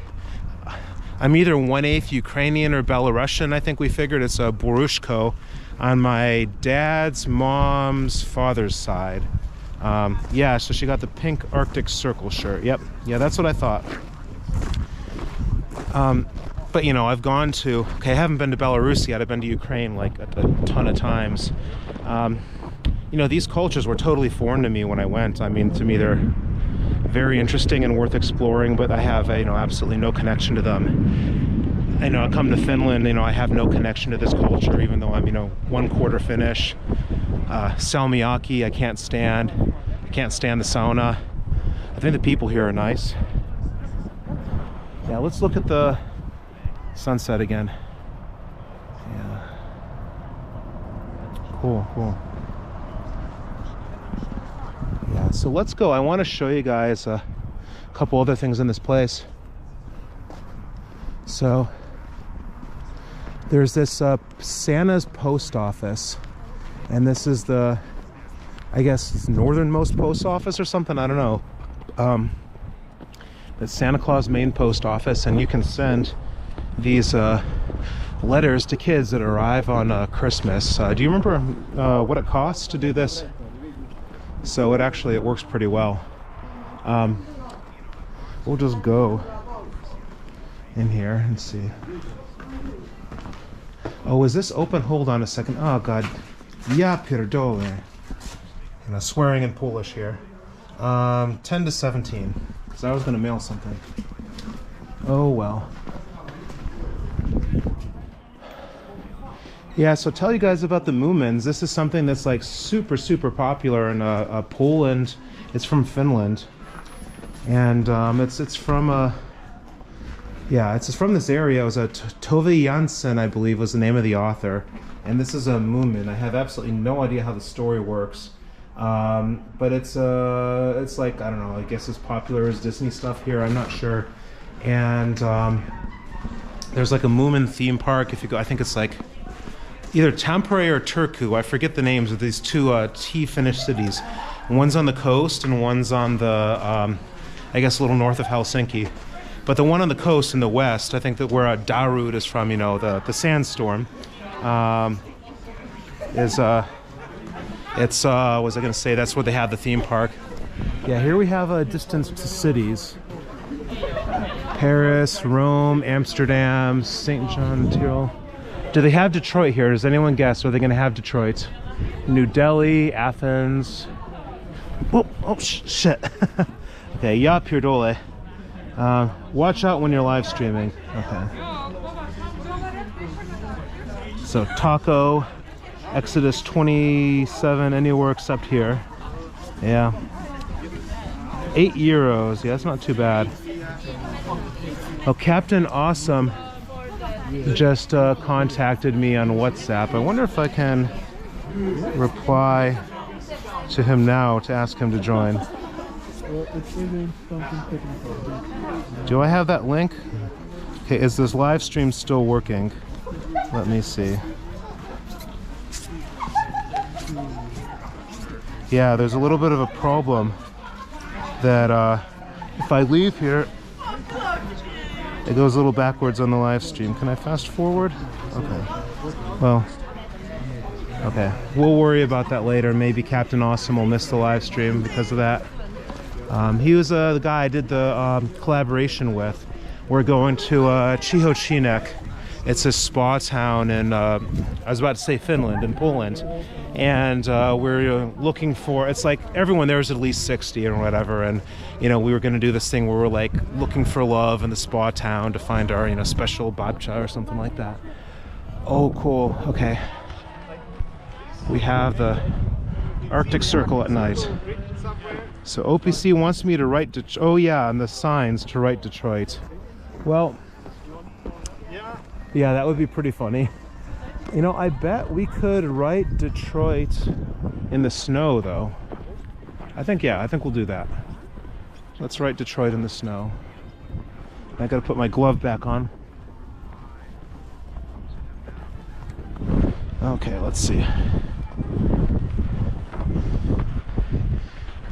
I'm either 1/8 Ukrainian or Belarusian. I think we figured it's a Borushko on my dad's mom's father's side. Yeah, so she got the pink Arctic Circle shirt. Yep, yeah, that's what I thought. But you know, I've gone to, okay, I haven't been to Belarus yet. I've been to Ukraine like a ton of times. You know, these cultures were totally foreign to me when I went. I mean, to me, they're very interesting and worth exploring, but I have, you know, absolutely no connection to them. I know I come to Finland, you know, I have no connection to this culture, even though I'm, you know, 1/4 Finnish. Salmiakki, I can't stand the sauna. I think the people here are nice. Yeah, let's look at the sunset again. Yeah. Cool. Yeah, so let's go. I want to show you guys a couple other things in this place. So there's this Santa's post office, and this is the, I guess, northernmost post office or something, I don't know. It's Santa Claus main post office, and you can send these letters to kids that arrive on Christmas. Do you remember what it costs to do this? So it works pretty well. We'll just go in here and see. Oh, is this open? Hold on a second. Oh God. Ja pierdolę. You know, swearing in Polish here. 10 to 17. Because I was going to mail something. Oh well. Yeah, so tell you guys about the Moomins. This is something that's like super popular in Poland. It's from Finland, and it's from it's from this area. It was Tove Jansson, I believe, was the name of the author. And this is a Moomin. I have absolutely no idea how the story works, but it's like, I don't know, I guess as popular as Disney stuff here. I'm not sure. And there's like a Moomin theme park. If you go, I think it's like either Tampere or Turku. I forget the names of these two tea Finnish cities. One's on the coast and one's on the, I guess, a little north of Helsinki. But the one on the coast in the west, I think that where Darude is from, you know, the sandstorm, was I going to say, that's where they have the theme park. Yeah, here we have a distance to cities. Paris, Rome, Amsterdam, St. John, Tyrol. Do they have Detroit here? Does anyone guess? Are they going to have Detroit? New Delhi, Athens. Oh shit. Okay, ja pierdolę. Watch out when you're live streaming. Okay. So Taco, Exodus 27, anywhere except here. Yeah. €8. Yeah, that's not too bad. Oh, Captain Awesome just contacted me on WhatsApp. I wonder if I can reply to him now to ask him to join. Do I have that link? Okay, is this live stream still working? Let me see. Yeah, there's a little bit of a problem that if I leave here, it goes a little backwards on the live stream. Can I fast forward? Okay. Well, okay. We'll worry about that later. Maybe Captain Awesome will miss the live stream because of that. He was the guy I did the collaboration with. We're going to Ciechocinek. It's a spa town in, I was about to say Finland, in Poland. And we're looking for, it's like everyone there is at least 60 or whatever. And, you know, we were going to do this thing where we're like looking for love in the spa town to find our, you know, special babcha or something like that. Oh, cool. Okay. We have the Arctic Circle at night. So OPC wants me to write, oh yeah, and the signs to write Detroit. Well, yeah, that would be pretty funny. You know, I bet we could write Detroit in the snow, though. I think we'll do that. Let's write Detroit in the snow. I gotta put my glove back on. Okay, let's see.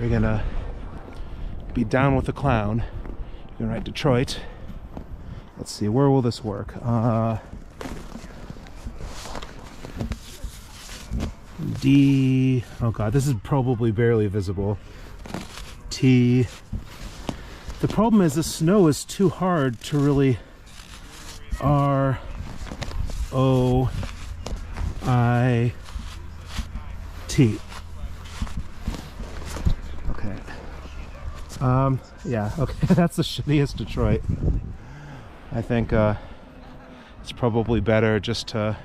We're gonna be down with the clown. We're gonna write Detroit. Let's see, where will this work? D, oh god, this is probably barely visible. T. The problem is the snow is too hard to really R O I T. Okay. Yeah, okay, that's the shittiest Detroit. I think it's probably better just to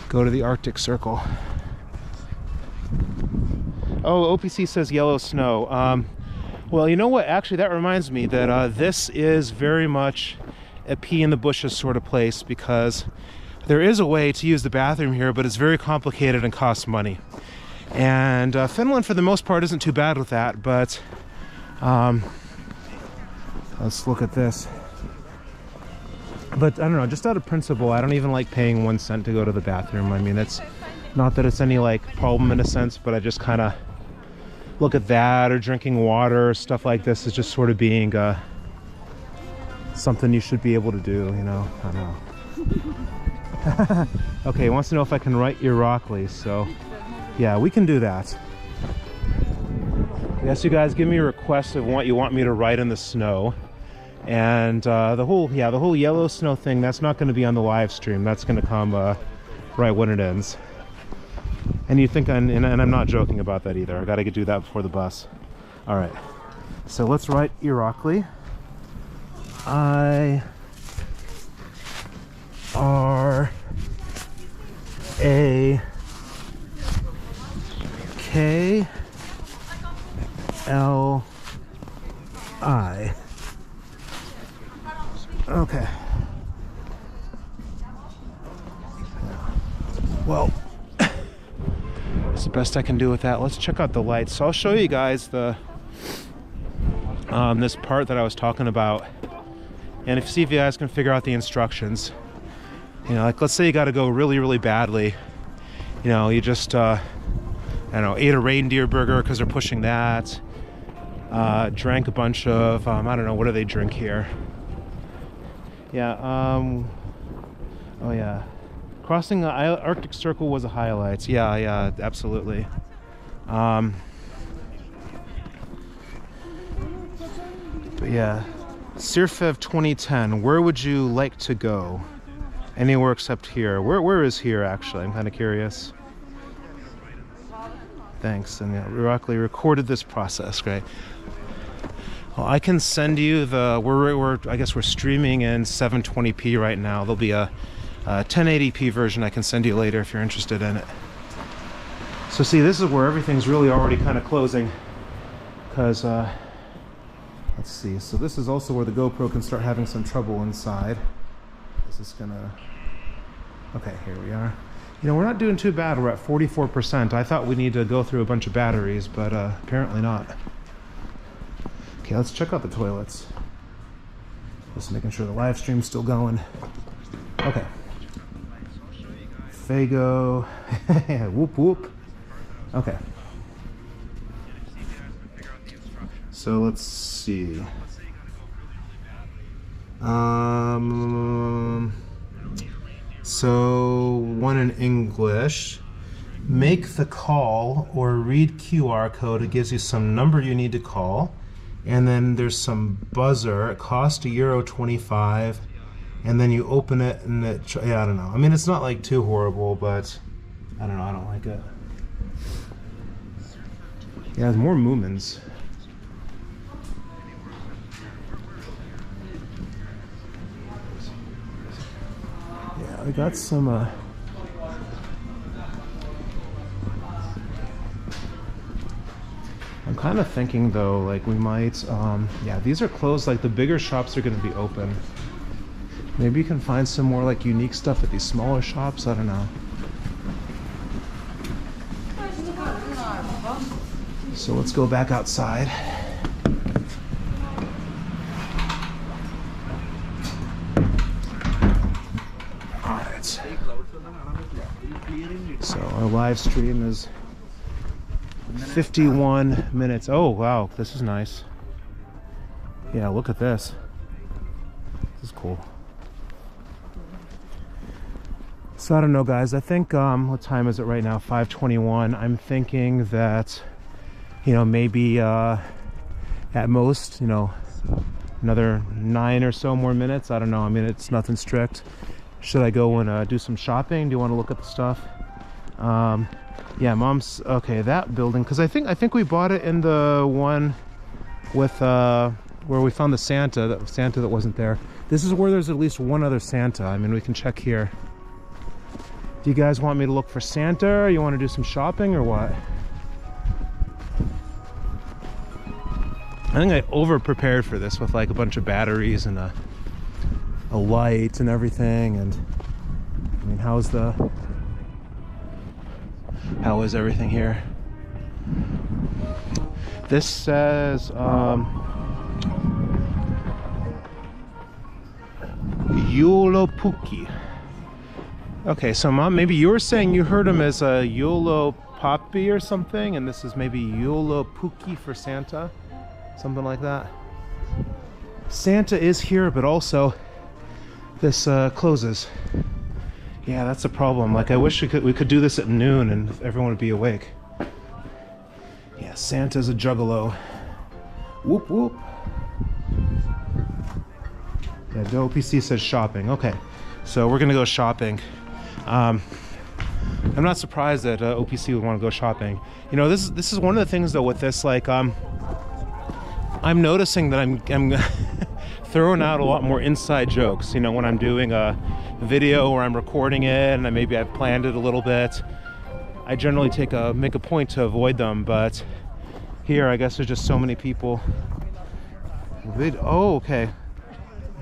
go to the Arctic Circle. Oh, OPC says yellow snow. Well, you know what? Actually, that reminds me that this is very much a pea in the bushes sort of place, because there is a way to use the bathroom here, but it's very complicated and costs money. And Finland, for the most part, isn't too bad with that, but let's look at this. But I don't know, just out of principle, I don't even like paying 1 cent to go to the bathroom. I mean, it's not that it's any like problem in a sense, but I just kind of look at that, or drinking water or stuff like this as just sort of being something you should be able to do, you know? I don't know. Okay, he wants to know if I can write Iroquois, so yeah, we can do that. Yes, you guys, give me a request of what you want me to write in the snow. And the whole yellow snow thing, that's not going to be on the live stream. That's going to come right when it ends. And you think and I'm not joking about that either. I got to do that before the bus. All right. So let's write Iroquois. I R A K L I. Okay. Well, that's the best I can do with that. Let's check out the lights. So I'll show you guys the this part that I was talking about, and see if you guys can figure out the instructions. You know, like let's say you got to go really, really badly. You know, you just I don't know, ate a reindeer burger because they're pushing that. Drank a bunch of I don't know, what do they drink here? Yeah, oh yeah. Crossing the Arctic Circle was a highlight. Yeah, absolutely. But yeah, Sirfev 2010, where would you like to go? Anywhere except here. Where is here, actually? I'm kind of curious. Thanks, and yeah, Iroquois recorded this process, great. Well, I can send you the, I guess we're streaming in 720p right now. There'll be a 1080p version I can send you later if you're interested in it. So see, this is where everything's really already kind of closing, because, let's see, so this is also where the GoPro can start having some trouble inside. Is this gonna, okay, here we are. You know, we're not doing too bad, we're at 44%. I thought we need to go through a bunch of batteries, but apparently not. Okay, let's check out the toilets. Just making sure the live stream's still going. Okay. Fago. Whoop whoop. Okay. So let's see. So one in English. Make the call or read QR code. It gives you some number you need to call. And then there's some buzzer. It costs €1.25. And then you open it and it, yeah, I don't know. I mean, it's not like too horrible, but I don't know. I don't like it. Yeah, there's more Moomins. Yeah, we got some, I'm kind of thinking though, like we might, yeah, these are closed, like the bigger shops are going to be open. Maybe you can find some more like unique stuff at these smaller shops, I don't know. So let's go back outside. Alright. So our live stream is 51 minutes. Oh wow, this is nice. Yeah, look at this. This is cool. So I don't know, guys. I think what time is it right now? 5:21. I'm thinking that, you know, maybe at most, you know, another 9 or so more minutes. I don't know. I mean, it's nothing strict. Should I go and do some shopping? Do you want to look at the stuff? Yeah, Mom's okay. That building, because I think we bought it in the one with where we found the Santa that wasn't there. This is where there's at least one other Santa. I mean, we can check here. Do you guys want me to look for Santa, or you want to do some shopping, or what? I think I over prepared for this with like a bunch of batteries and a light and everything. And I mean, how is everything here? This says Yolopuki. Okay, so Mom, maybe you were saying you heard him as a Yolo Poppy or something, and this is maybe Yolopuki for Santa, something like that. Santa is here, but also this closes. Yeah, that's a problem. Like, I wish we could do this at noon and everyone would be awake. Yeah, Santa's a juggalo. Whoop whoop. Yeah, the OPC says shopping. Okay, so we're gonna go shopping. I'm not surprised that OPC would want to go shopping. You know, this is one of the things though with this. Like, I'm noticing that I'm throwing out a lot more inside jokes. You know, when I'm doing a video or I'm recording it, and maybe I've planned it a little bit, I generally make a point to avoid them. But here, I guess there's just so many people. Oh, okay.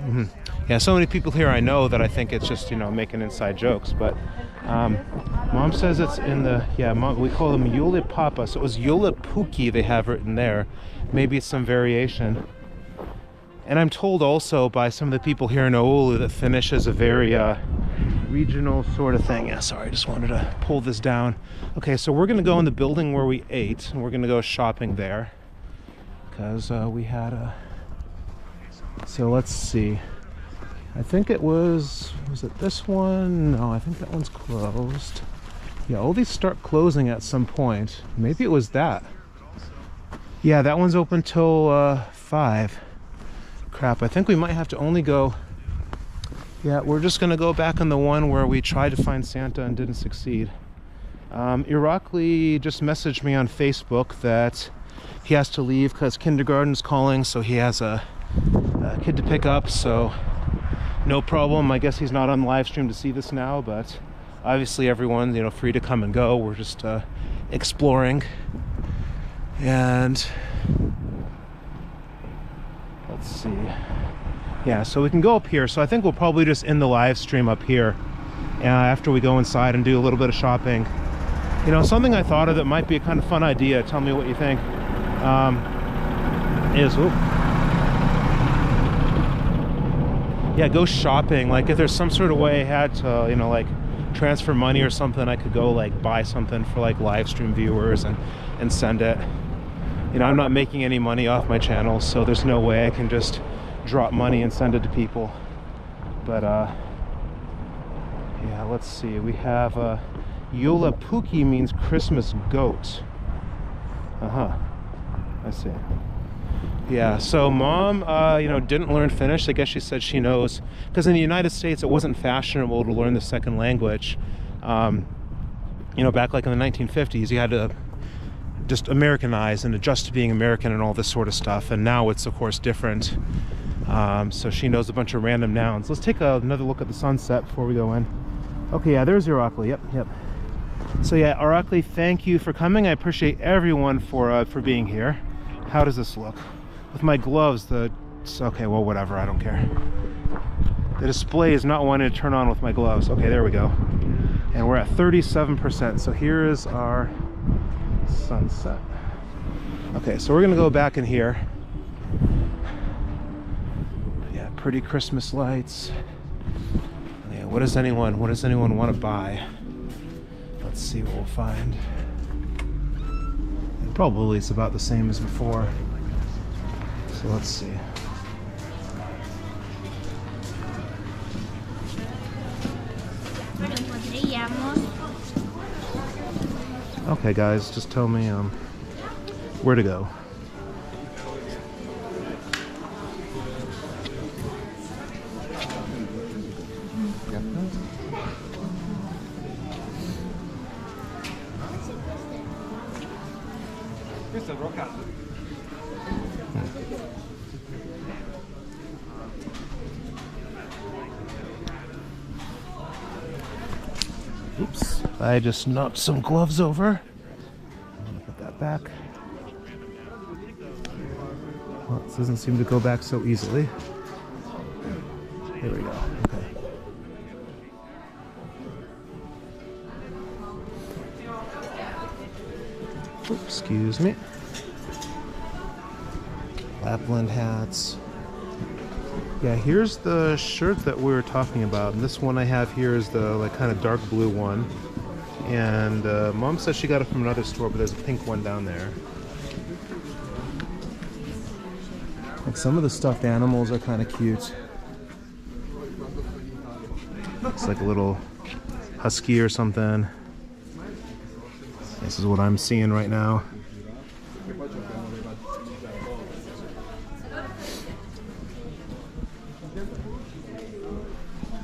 Mm-hmm. Yeah, so many people here I know that I think it's just, you know, making inside jokes. But Mom says it's in the, yeah, Mom, we call them Yule Papa, so it was Yule Puki they have written there. Maybe it's some variation. And I'm told also by some of the people here in Oulu that Finnish is a very regional sort of thing. Yeah, sorry, I just wanted to pull this down. Okay, so we're gonna go in the building where we ate, and we're gonna go shopping there because we had a. So let's see. I think it was it this one? No, I think that one's closed. Yeah, all these start closing at some point. Maybe it was that. Yeah, that one's open till 5. Crap, I think we might have to only go. Yeah, we're just gonna go back on the one where we tried to find Santa and didn't succeed. Irakli just messaged me on Facebook that he has to leave because kindergarten's calling, so he has a kid to pick up, so no problem. I guess he's not on the live stream to see this now, but obviously everyone's, you know, free to come and go. We're just exploring. And let's see. Yeah, so we can go up here. So I think we'll probably just end the live stream up here after we go inside and do a little bit of shopping. You know, something I thought of that might be a kind of fun idea, tell me what you think, is, yeah, go shopping. Like if there's some sort of way I had to, you know, like transfer money or something, I could go like buy something for like live stream viewers and send it. You know, I'm not making any money off my channel, so there's no way I can just drop money and send it to people. But yeah, let's see. We have Yola Puki means Christmas goat. I see. Yeah, so mom, you know, didn't learn Finnish. I guess she said she knows, because in the United States it wasn't fashionable to learn the second language. You know, back like in the 1950s, you had to just Americanize and adjust to being American and all this sort of stuff. And now it's, of course, different. So she knows a bunch of random nouns. Let's take another look at the sunset before we go in. Okay, yeah, there's Irakli. Yep. So yeah, Irakli, thank you for coming. I appreciate everyone for being here. How does this look? With my gloves, okay, well, whatever, I don't care. The display is not wanting to turn on with my gloves. Okay, there we go. And we're at 37%. So here is our sunset. Okay, so we're gonna go back in here. Yeah, pretty Christmas lights. Yeah, what does anyone want to buy? Let's see what we'll find. Probably it's about the same as before. So let's see. Okay guys, just tell me where to go. Oops, I just knocked some gloves over. I'm gonna put that back. Well, this doesn't seem to go back so easily. There we go. Okay. Oops, excuse me. Lapland hats. Yeah, here's the shirt that we were talking about. And this one I have here is the like kind of dark blue one. And mom said she got it from another store, but there's a pink one down there. Like some of the stuffed animals are kind of cute. Looks like a little husky or something. This is what I'm seeing right now.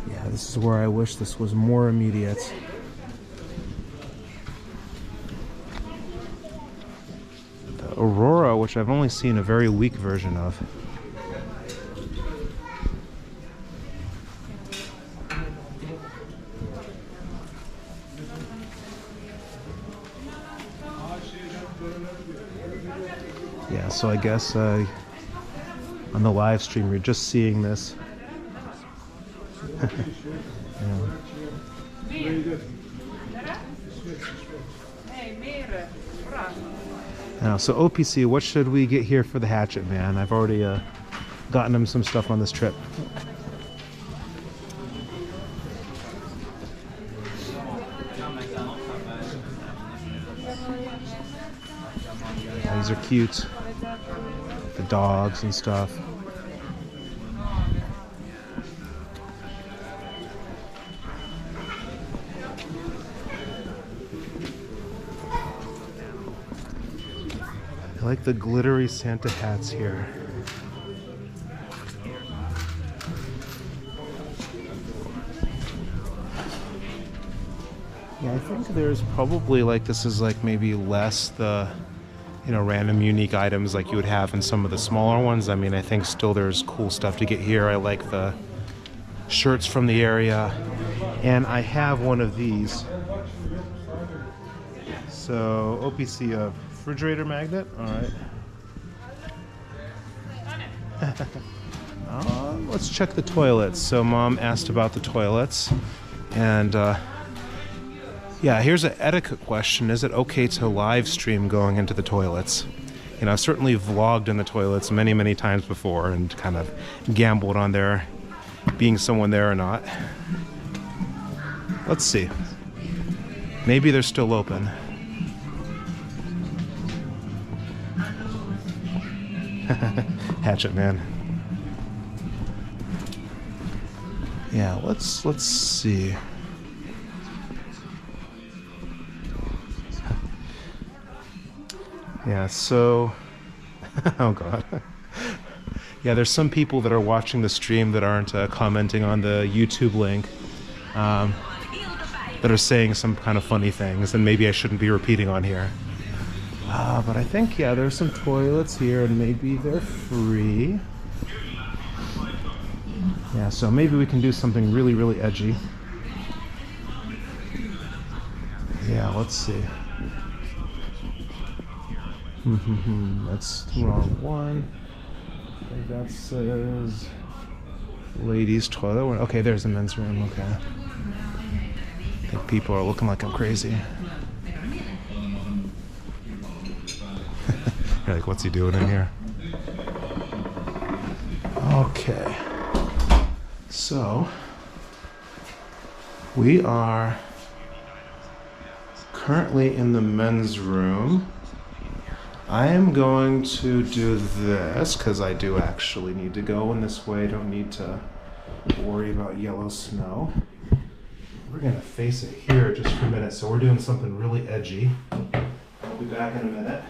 Yeah, this is where I wish this was more immediate. The Aurora, which I've only seen a very weak version of. Yeah, so I guess on the live stream you're just seeing this. Now, so OPC, what should we get here for the hatchet man? I've already gotten him some stuff on this trip. These are cute. The dogs and stuff. I like the glittery Santa hats here. Yeah, I think there's probably like, this is like maybe less the, you know, random unique items like you would have in some of the smaller ones. I mean, I think still there's cool stuff to get here. I like the shirts from the area, and I have one of these. So OPC, a refrigerator magnet. All right. Let's check the toilets. So mom asked about the toilets, and yeah, here's an etiquette question. Is it okay to live stream going into the toilets? You know, I've certainly vlogged in the toilets many, many times before and kind of gambled on there, being someone there or not. Let's see. Maybe they're still open. Hatchet man. Yeah, let's see. Yeah, so oh god. Yeah, there's some people that are watching the stream that aren't commenting on the YouTube link, that are saying some kind of funny things, and maybe I shouldn't be repeating on here. But I think, yeah, there's some toilets here, and maybe they're free. Yeah, so maybe we can do something really, really edgy. Yeah, let's see. That's the wrong one. I think that says ladies' toilet. Okay, there's the men's room. Okay. I think people are looking like I'm crazy. You're like, what's he doing in here? Okay. So, we are currently in the men's room. I am going to do this because I do actually need to go in this way. I don't need to worry about yellow snow. We're going to face it here just for a minute. So we're doing something really edgy. I'll be back in a minute.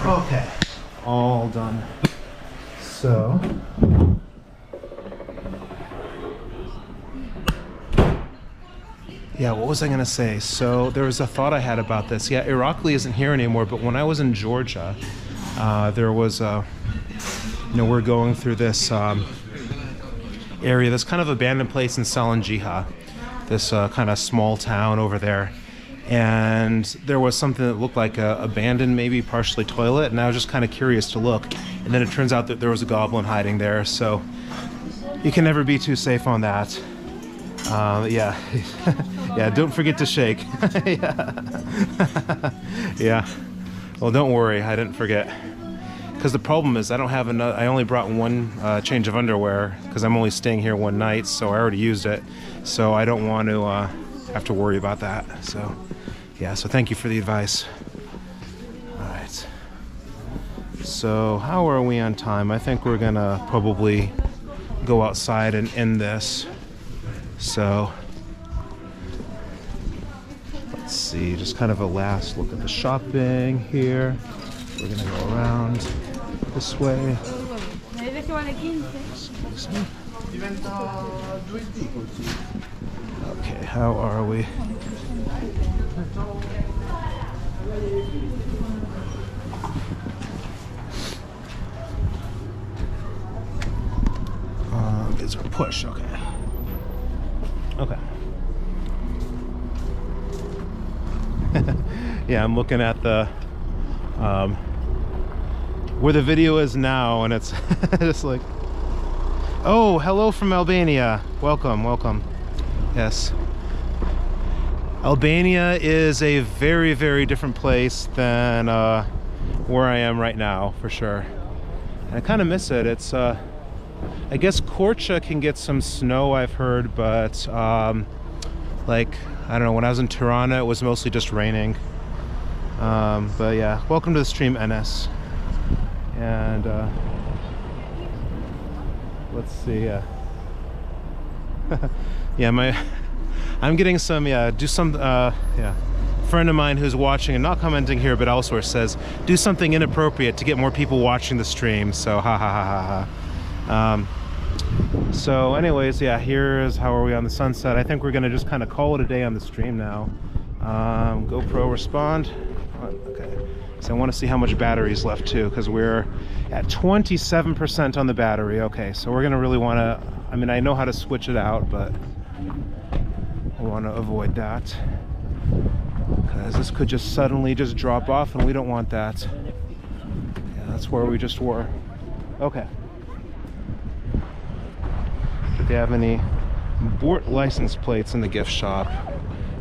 Okay, all done. So, yeah, what was I gonna say? So there was a thought I had about this. Yeah, Irakli isn't here anymore, but when I was in Georgia, there was we're going through this area, this kind of abandoned place in Salanjiha, this kind of small town over there. And there was something that looked like a abandoned, maybe partially toilet, and I was just kind of curious to look. And then it turns out that there was a goblin hiding there, so you can never be too safe on that. Yeah, yeah. Don't forget to shake. Yeah. Yeah. Well, don't worry, I didn't forget. Because the problem is I don't have enough. I only brought one change of underwear because I'm only staying here one night, so I already used it. So I don't want to have to worry about that. So. Yeah, so thank you for the advice. All right. So how are we on time? I think we're gonna probably go outside and end this. So let's see, just kind of a last look at the shopping here. We're gonna go around this way. Excuse me. Okay, how are we? These are push, okay. Okay. Yeah, I'm looking at the where the video is now, and it's just like, oh, hello from Albania. Welcome, welcome. Yes. Albania is a very, very different place than where I am right now, for sure. And I kind of miss it. It's, I guess Korcha can get some snow, I've heard, but like, I don't know, when I was in Tirana, it was mostly just raining. But yeah, welcome to the stream, NS. And let's see, yeah. Yeah, I'm getting some, yeah, yeah. A friend of mine who's watching and not commenting here, but elsewhere, says, do something inappropriate to get more people watching the stream, so ha ha ha ha ha. So anyways, yeah, here's how are we on the sunset. I think we're gonna just kind of call it a day on the stream now. GoPro respond. Okay. So I want to see how much battery's left too, because we're at 27% on the battery. Okay, so we're gonna really want to, I mean, I know how to switch it out, but I want to avoid that, because this could just suddenly just drop off, and we don't want that. Yeah, that's where we just were. Okay. Did they have any Bort license plates in the gift shop?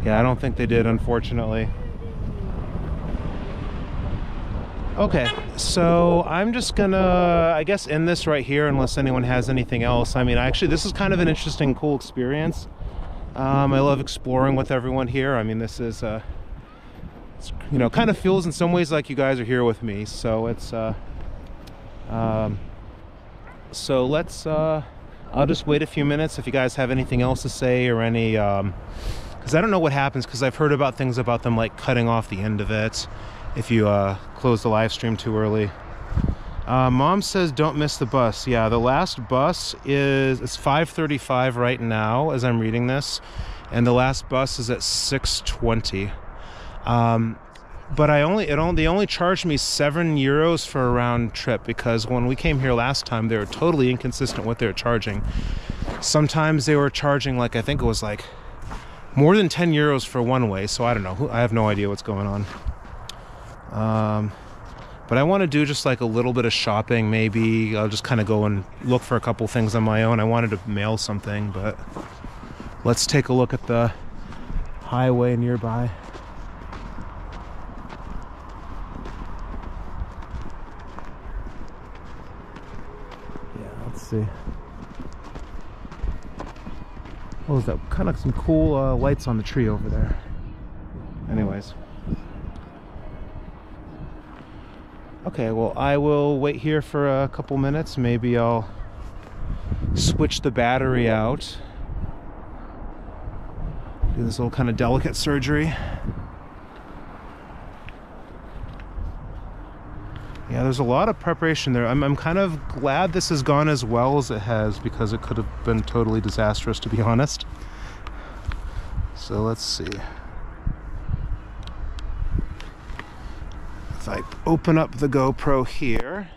Yeah, I don't think they did, unfortunately. Okay, so I'm just gonna, I guess, end this right here unless anyone has anything else. I mean, actually, this is kind of an interesting, cool experience. I love exploring with everyone here. I mean, this is, it's, you know, kind of feels in some ways like you guys are here with me. So it's, so let's, I'll just wait a few minutes if you guys have anything else to say or any, because I don't know what happens, because I've heard about things about them like cutting off the end of it if you close the live stream too early. Mom says don't miss the bus. Yeah, the last bus it's 5:35 right now as I'm reading this, and the last bus is at 6:20. But they only charged me €7 for a round trip, because when we came here last time they were totally inconsistent what they were charging. Sometimes they were charging, like, I think it was like more than €10 for one way, so I don't know. I have no idea what's going on. But I want to do just like a little bit of shopping. Maybe I'll just kind of go and look for a couple things on my own. I wanted to mail something, but let's take a look at the highway nearby. Yeah, let's see. Oh, is that kind of some cool lights on the tree over there? Anyways. Okay, well, I will wait here for a couple minutes. Maybe I'll switch the battery out. Do this little kind of delicate surgery. Yeah, there's a lot of preparation there. I'm kind of glad this has gone as well as it has, because it could have been totally disastrous, to be honest. So let's see. If I open up the GoPro here,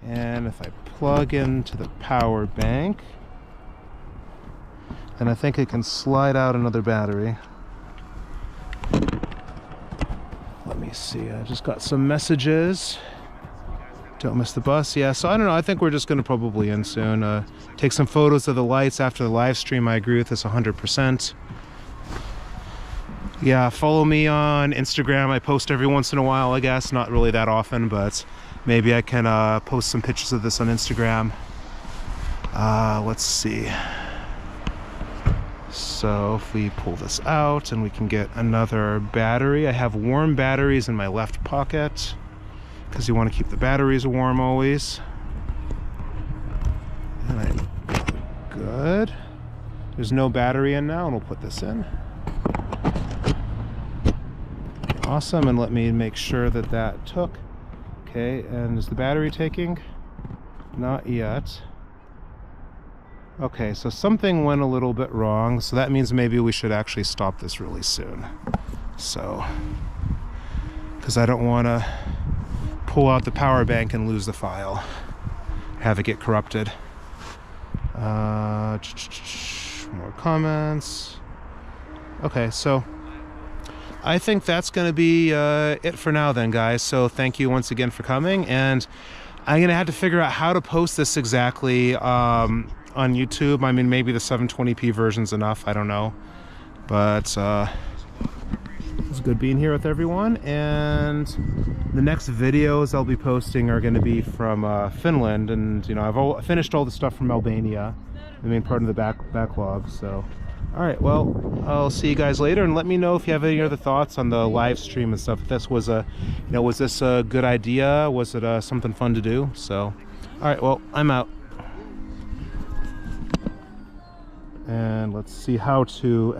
and if I plug into the power bank, then I think it can slide out another battery. Let me see, I just got some messages. Don't miss the bus. Yeah, so I don't know, I think we're just going to probably end soon. Take some photos of the lights after the live stream. I agree with this 100%. Yeah, follow me on Instagram. I post every once in a while, I guess. Not really that often, but maybe I can post some pictures of this on Instagram. Let's see. So if we pull this out and we can get another battery. I have warm batteries in my left pocket, because you want to keep the batteries warm always. And I'm good. There's no battery in now, and we'll put this in. Awesome, and let me make sure that that took. Okay, and is the battery taking? Not yet. Okay, so something went a little bit wrong, so that means maybe we should actually stop this really soon. So, because I don't want to pull out the power bank and lose the file, have it get corrupted. More comments. Okay, so I think that's going to be it for now then, guys. So thank you once again for coming, and I'm going to have to figure out how to post this exactly on YouTube. I mean, maybe the 720p version's enough, I don't know. But it's good being here with everyone, and the next videos I'll be posting are going to be from Finland, and you know, I've finished all the stuff from Albania, the main part of the backlog. So alright, well, I'll see you guys later, and let me know if you have any other thoughts on the live stream and stuff. If this was was this a good idea? Was it something fun to do? So, alright, well, I'm out. And let's see how to